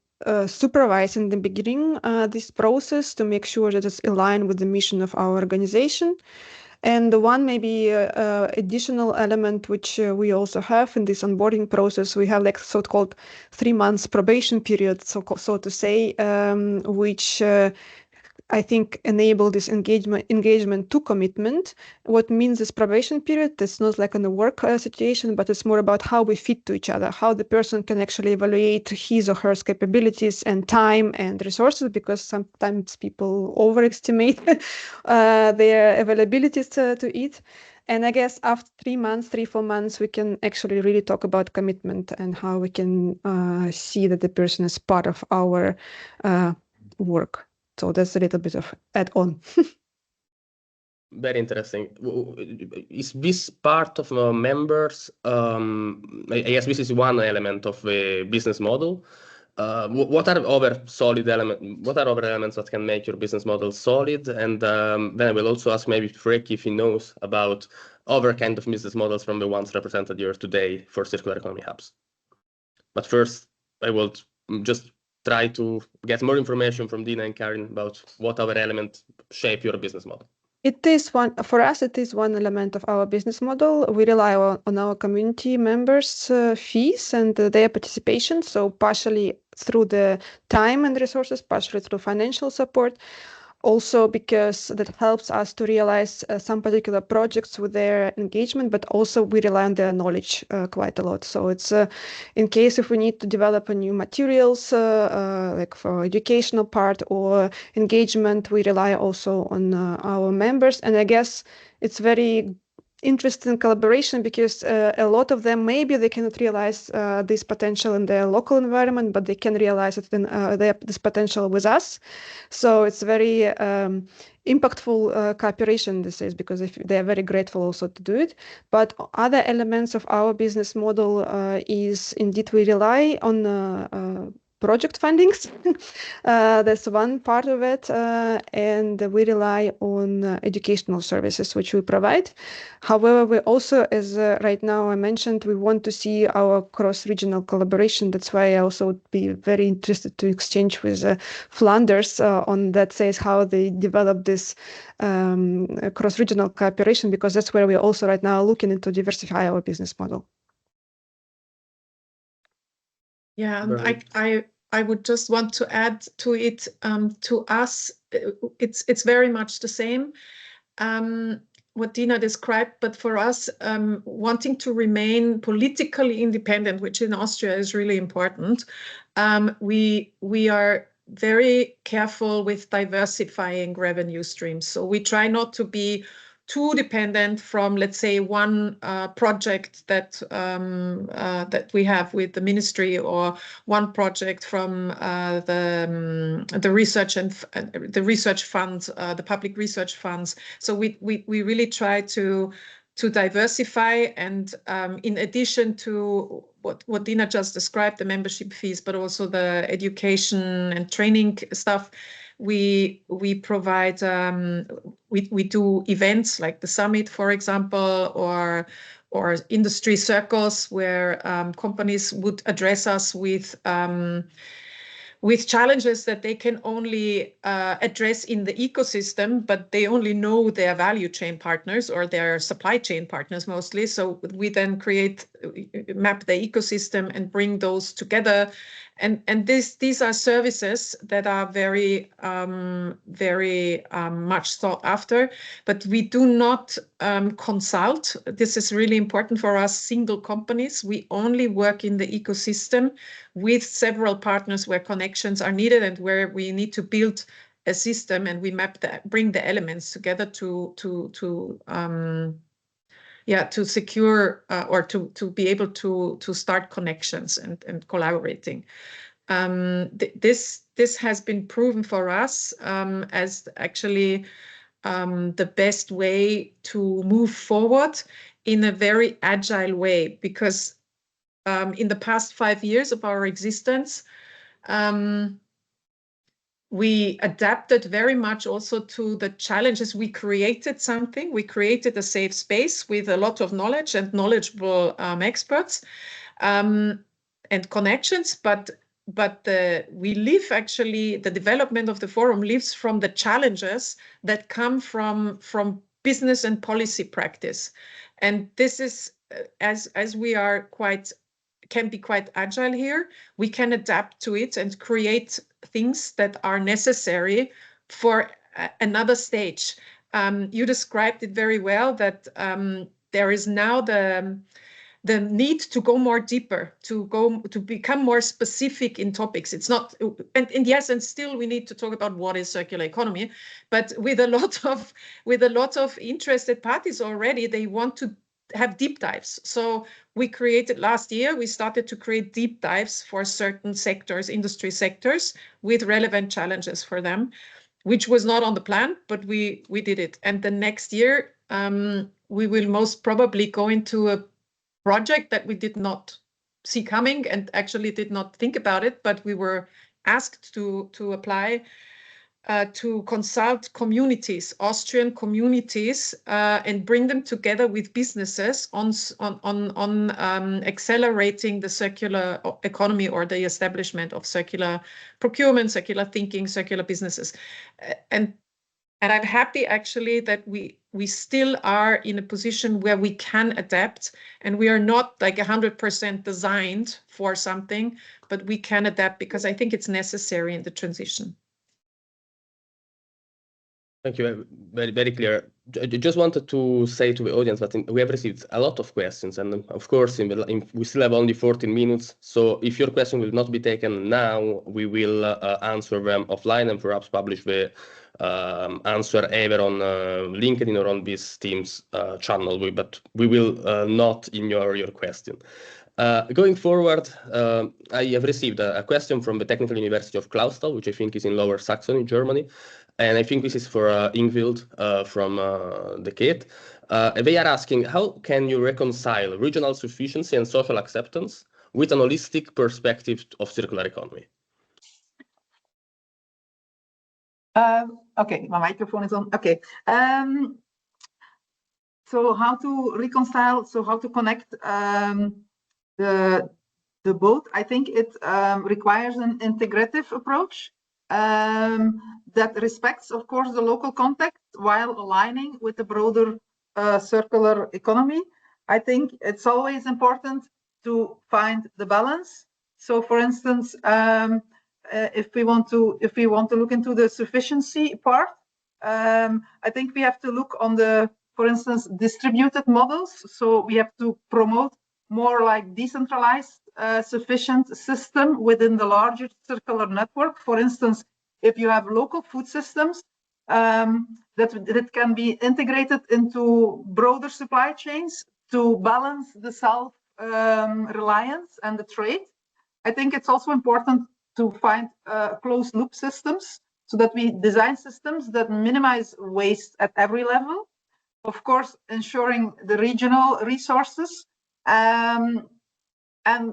supervise in the beginning this process to make sure that it's aligned with the mission of our organization. And the one maybe additional element which we also have in this onboarding process, we have like so-called 3 months probation period, so to say, which I think enable this engagement to commitment. What means this probation period? It's not like in a work situation, but it's more about how we fit to each other, how the person can actually evaluate his or her capabilities and time and resources, because sometimes people overestimate their availabilities to it. And I guess after 3-4 months, we can actually really talk about commitment and how we can see that the person is part of our work. So that's a little bit of add-on. Very interesting. Is this part of members? I guess this is one element of a business model. What are other solid elements? What are other elements that can make your business model solid? And then I will also ask maybe Freek if he knows about other kind of business models from the ones represented here today for circular economy hubs. But first, I will just try to get more information from Dina and Karin about what other elements shape your business model. It is one for us. It is one element of our business model. We rely on our community members' fees and their participation. So partially through the time and resources, partially through financial support. Also because that helps us to realize some particular projects with their engagement, but also we rely on their knowledge quite a lot. So it's in case if we need to develop a new materials, like for educational part or engagement, we rely also on our members. And I guess it's very interesting collaboration because a lot of them, maybe they cannot realize this potential in their local environment, but they can realize it in this potential with us. So it's very impactful cooperation, this is, because if they are very grateful also to do it. But other elements of our business model is indeed we rely on project fundings. That's one part of it. And we rely on educational services, which we provide. However, we also, as right now I mentioned, we want to see our cross-regional collaboration. That's why I also would be very interested to exchange with Flanders on that, says how they develop this cross-regional cooperation, because that's where we're also right now looking into diversify our business model. Yeah, I would just want to add to it, to us, it's very much the same, what Dina described, but for us, wanting to remain politically independent, which in Austria is really important, we are very careful with diversifying revenue streams. So we try not to be too dependent from, let's say, one project that we have with the ministry, or one project from the research and the research funds, the public research funds. So we really try to diversify, and in addition to what Dina just described, the membership fees, but also the education and training stuff, we provide, we do events like the summit, for example, or industry circles where companies would address us with challenges that they can only address in the ecosystem, but they only know their value chain partners or their supply chain partners mostly. So we then map the ecosystem and bring those together. And these are services that are very much sought after, but we do not consult. This is really important for us, single companies. We only work in the ecosystem with several partners where connections are needed and where we need to build a system, and we bring the elements together to secure or to be able to start connections and collaborating. This has been proven for us as actually the best way to move forward in a very agile way, because in the past 5 years of our existence, we adapted very much also to the challenges. We created something. We created a safe space with a lot of knowledge and knowledgeable experts and connections. But we live, actually, the development of the forum lives from the challenges that come from business and policy practice. And this is, as we are can be quite agile here, we can adapt to it and create things that are necessary for another stage. You described it very well, that there is now the the need to go more deeper, to become more specific in topics. It's not, and yes, and still we need to talk about what is circular economy, but with a lot of interested parties already, they want to have deep dives. So we created last year, we started to create deep dives for certain sectors, industry sectors, with relevant challenges for them, which was not on the plan, but we did it. And the next year, we will most probably go into a project that we did not see coming and actually did not think about it, but we were asked to apply to consult communities, Austrian communities, and bring them together with businesses on accelerating the circular economy or the establishment of circular procurement, circular thinking, circular businesses. And I'm happy actually that we still are in a position where we can adapt, and we are not like 100% designed for something, but we can adapt because I think it's necessary in the transition. Thank you. Very, very clear. I just wanted to say to the audience that we have received a lot of questions, and of course, we still have only 14 minutes. So if your question will not be taken now, we will answer them offline and perhaps publish the answer either on LinkedIn or on this Teams channel. But we will not ignore your question. Going forward, I have received a question from the Technical University of Clausthal, which I think is in Lower Saxony, Germany. And I think this is for Ingvild from the KIT. They are asking, how can you reconcile regional sufficiency and social acceptance with an holistic perspective of circular economy? Okay, my microphone is on. Okay. So how to reconcile, so how to connect the both? I think it requires an integrative approach that respects, of course, the local context while aligning with the broader circular economy. I think it's always important to find the balance. So, for instance, if we want to look into the sufficiency part, I think we have to look on the, for instance, distributed models. So we have to promote more like decentralized sufficient system within the larger circular network. For instance, if you have local food systems that can be integrated into broader supply chains to balance the self-reliance and the trade. I think it's also important to find closed loop systems so that we design systems that minimize waste at every level. Of course, ensuring the regional resources and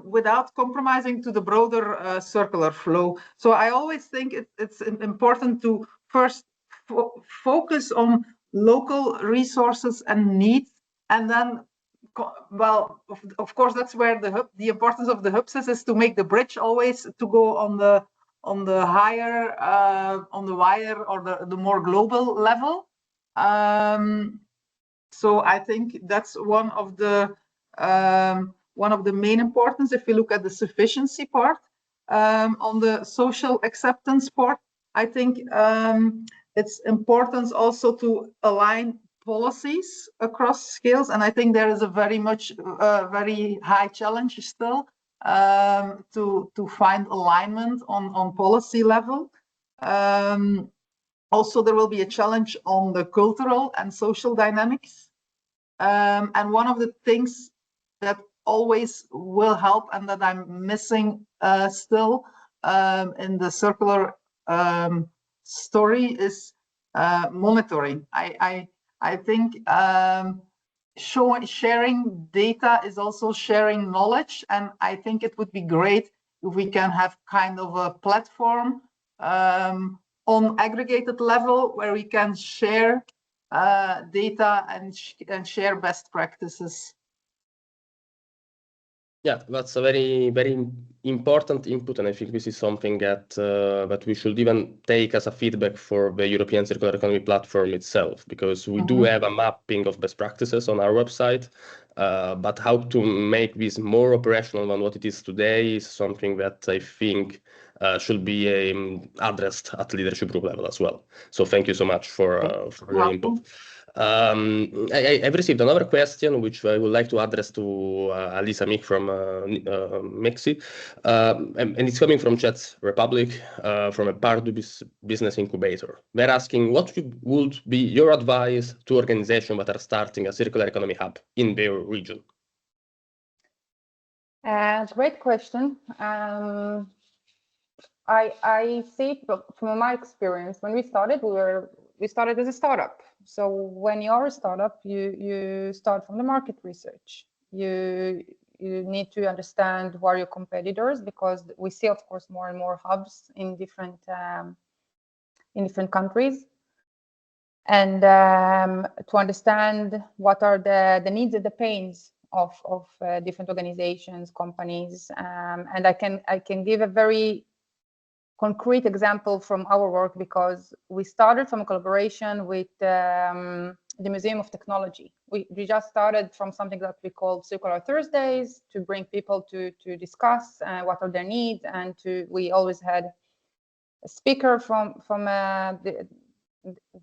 without compromising to the broader circular flow. So I always think it's important to first focus on local resources and needs, and then, well, of course, that's where the importance of the hubs is to make the bridge always to go on the higher, on the wider or the more global level. So I think that's one of the main importance if we look at the sufficiency part. On the social acceptance part, I think it's important also to align policies across scales, and I think there is a very high challenge still to find alignment on policy level. Also, there will be a challenge on the cultural and social dynamics. And one of the things that always will help and that I'm missing still in the circular story is monitoring. I think sharing data is also sharing knowledge, and I think it would be great if we can have kind of a platform on aggregated level where we can share data and share best practices. Yeah, that's a very, very important input, and I think this is something that we should even take as a feedback for the European Circular Economy platform itself, because we do have a mapping of best practices on our website, but how to make this more operational than what it is today is something that I think should be addressed at leadership group level as well. So thank you so much for your input. I've received another question, which I would like to address to Alisa Mick from Mexi, and it's coming from Czech Republic, from a Pardubis business incubator. They're asking, what would be your advice to organizations that are starting a circular economy hub in their region? Great question. I see from my experience, when we started, we started as a startup. So when you are a startup, you start from the market research. You need to understand who are your competitors, because we see, of course, more and more hubs in different countries, and to understand what are the needs and the pains of different organizations, companies, and I can give a very concrete example from our work, because we started from a collaboration with the Museum of Technology. We just started from something that we called Circular Thursdays, to bring people to discuss what are their needs, and we always had a speaker from the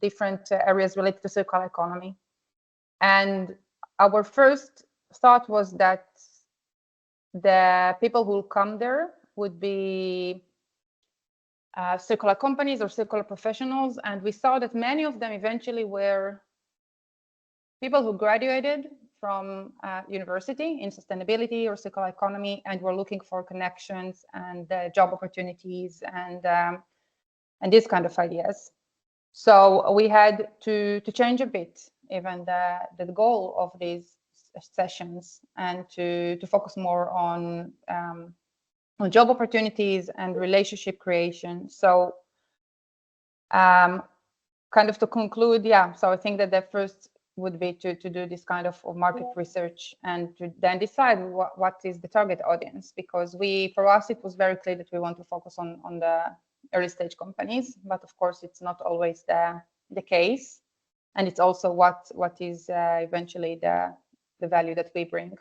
different areas related to circular economy. And our first thought was that the people who will come there would be circular companies or circular professionals, and we saw that many of them eventually were people who graduated from university in sustainability or circular economy, and were looking for connections and job opportunities and these kind of ideas. So we had to change a bit even the goal of these sessions, and to focus more on job opportunities and relationship creation. So kind of to conclude, so I think that the first would be to do this kind of market research, and to then decide what is the target audience, because for us it was very clear that we want to focus on the early stage companies, but of course it's not always the case, and it's also what is eventually the value that we bring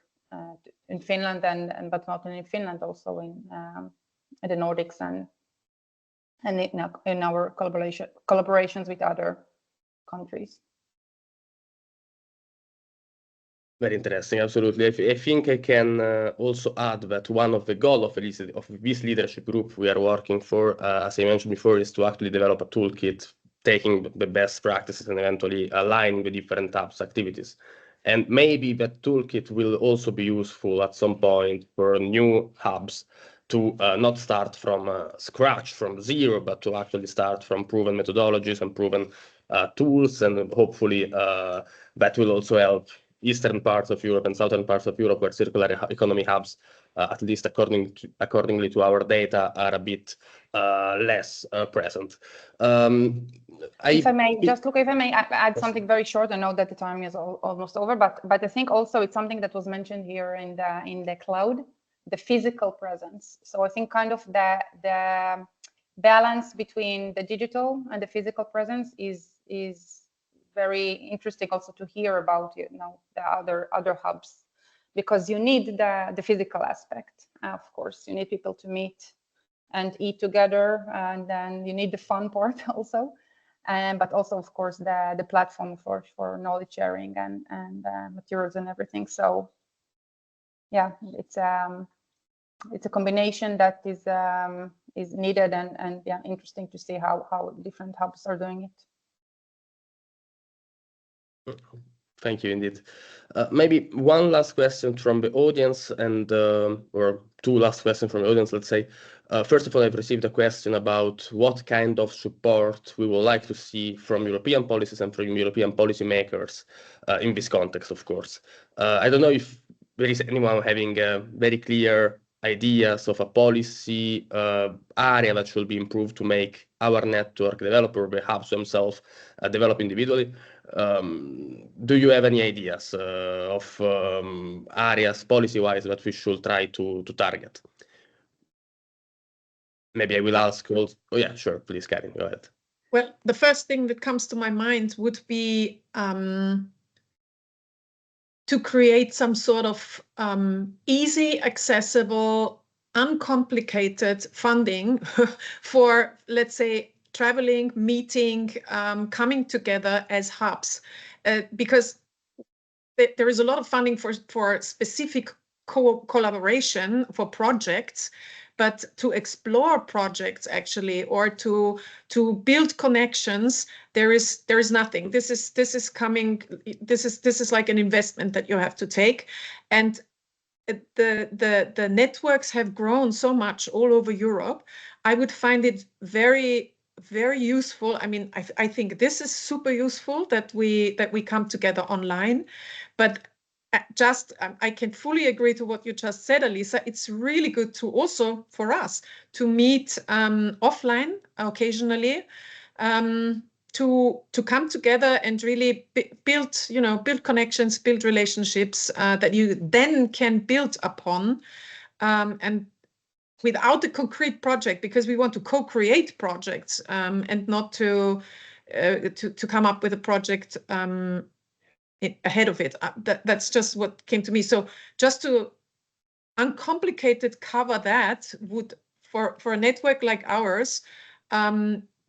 in Finland, and but not only in Finland, also in the Nordics and in our collaborations with other countries. Very interesting, absolutely. I think I can also add that one of the goals of this leadership group we are working for, as I mentioned before, is to actually develop a toolkit, taking the best practices and eventually aligning the different hubs activities. And maybe that toolkit will also be useful at some point for new hubs to not start from scratch, from zero, but to actually start from proven methodologies and proven tools. And hopefully that will also help eastern parts of Europe and southern parts of Europe, where circular economy hubs, at least accordingly to our data, are a bit less present. If I may add something very short. I know that the time is almost over, but I think also it's something that was mentioned here in the cloud, the physical presence. So I think kind of the balance between the digital and the physical presence is very interesting also to hear about, the other hubs, because you need the physical aspect. Of course, you need people to meet and eat together, and then you need the fun part also, but also, of course, the platform for knowledge sharing and materials and everything. So yeah, it's a combination that is needed, and yeah, interesting to see how different hubs are doing it. Thank you, indeed. Maybe one last question from the audience, and or two last questions from the audience, let's say. First of all, I've received a question about what kind of support we would like to see from European policies and from European policymakers in this context, of course. I don't know if there is anyone having very clear ideas of a policy area that should be improved to make our network develop, or the hubs themselves develop individually. Do you have any ideas of areas policy-wise that we should try to target? Maybe I will ask also. Oh yeah, sure. Please, Karin, go ahead. Well, the first thing that comes to my mind would be to create some sort of easy, accessible, uncomplicated funding for, let's say, traveling, meeting, coming together as hubs. because there is a lot of funding for specific collaboration for projects, but to explore projects actually, or to build connections, there is nothing. This is coming. This is like an investment that you have to take, and the networks have grown so much all over Europe. I would find it very, very useful. I mean, I think this is super useful that we come together online, but I can fully agree to what you just said, Alisa. It's really good to also for us to meet offline occasionally, to come together and really build connections, build relationships that you then can build upon, and without a concrete project, because we want to co-create projects and not to come up with a project ahead of it. That's just what came to me. So just to uncomplicated cover that would, for a network like ours,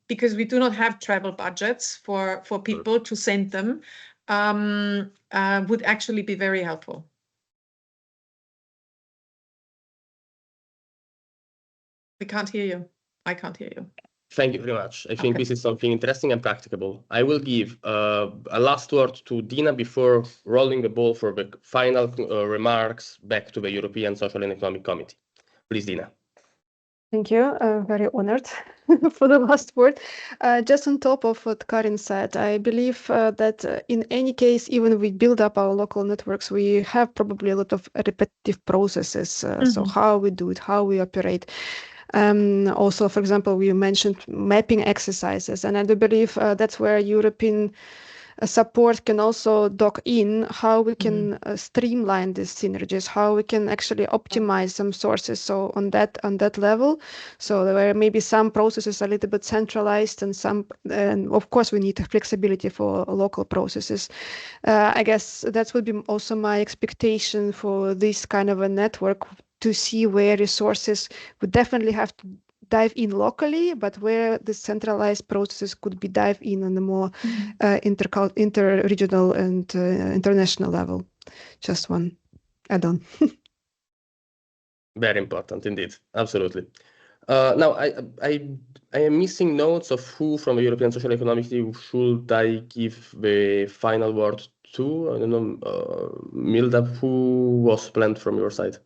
because we do not have travel budgets for people to send them, would actually be very helpful. We can't hear you. I can't hear you. Thank you very much. I think this is something interesting and practicable. I will give a last word to Dina before rolling the ball for the final remarks back to the European Social and Economic Committee. Please, Dina. Thank you. Very honored for the last word. Just on top of what Karin said, I believe that in any case, even we build up our local networks, we have probably a lot of repetitive processes. So how we do it, how we operate. Also, for example, we mentioned mapping exercises, and I do believe that's where European support can also dock in, how we can streamline these synergies, how we can actually optimize some sources. So on that level, so where maybe some processes are a little bit centralized, and of course we need flexibility for local processes. I guess that would be also my expectation for this kind of a network, to see where resources would definitely have to dive in locally, but where the centralized processes could be dive in on a more inter-regional and international level. Just one add-on. Very important indeed, absolutely. Now, I am missing notes of who from the European Social Economic Team should I give the final word to. I don't know, Milda, who was planned from your side?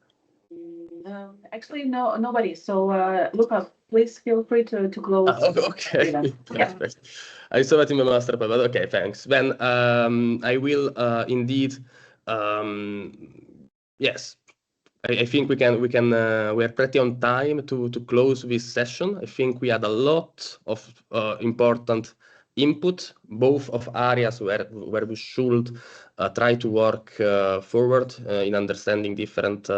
Actually, nobody. So, Luca, please feel free to close. Okay. Yeah. I saw that in the master plan, but okay, thanks. Then I will indeed. Yes, I think we are pretty on time to close this session. I think we had a lot of important input, both of areas where we should try to work forward in understanding different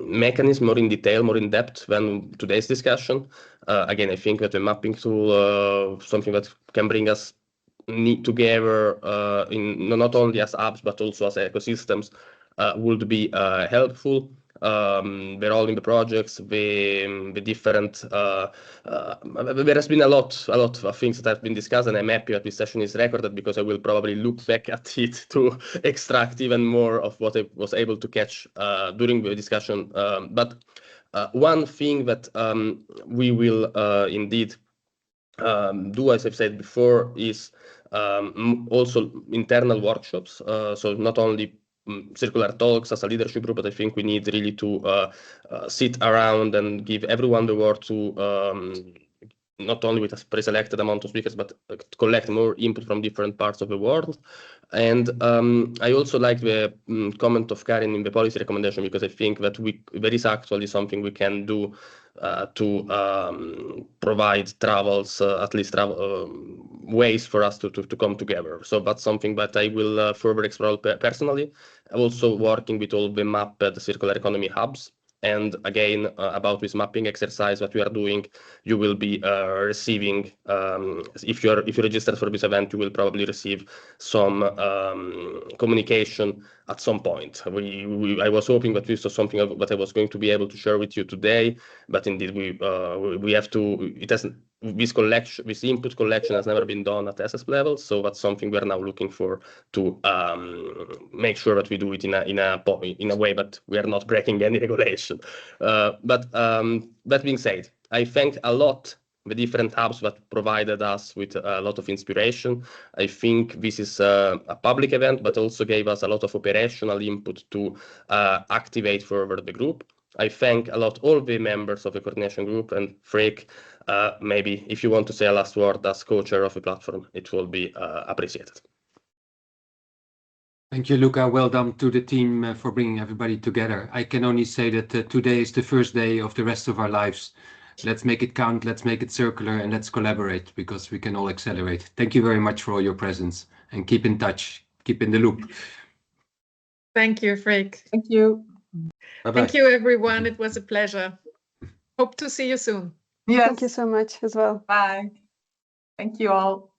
mechanisms more in detail, more in depth than today's discussion. Again, I think that the mapping tool, something that can bring us together in not only as apps but also as ecosystems, would be helpful. We're all in the projects, the different, there has been a lot of things that have been discussed, and I'm happy that this session is recorded, because I will probably look back at it to extract even more of what I was able to catch during the discussion. But one thing that we will indeed do, as I've said before, is also internal workshops. So not only circular talks as a leadership group, but I think we need really to sit around and give everyone the word to not only with a pre-selected amount of speakers, but collect more input from different parts of the world. And I also like the comment of Karin in the policy recommendation, because I think that there is actually something we can do to provide travels, at least ways for us to come together. So that's something that I will further explore personally. I'm also working with all the mapped circular economy hubs. And again, about this mapping exercise that we are doing, you will be receiving, if you're registered for this event, you will probably receive some communication at some point. I was hoping that this was something that I was going to be able to share with you today, but indeed we have to. this input collection has never been done at ECESP level, so that's something we're now looking for to make sure that we do it in a way that we are not breaking any regulation. But that being said, I thank a lot the different hubs that provided us with a lot of inspiration. I think this is a public event, but also gave us a lot of operational input to activate further the group. I thank a lot all the members of the coordination group, and Freek, maybe if you want to say a last word as co-chair of the platform, it will be appreciated. Thank you, Luca. Well done to the team for bringing everybody together. I can only say that today is the first day of the rest of our lives. Let's make it count, let's make it circular, and let's collaborate, because we can all accelerate. Thank you very much for all your presence, and keep in touch, keep in the loop. Thank you, Freek. Thank you. Bye-bye. Thank you, everyone. It was a pleasure. Hope to see you soon. Yes. Thank you so much as well. Bye. Thank you all.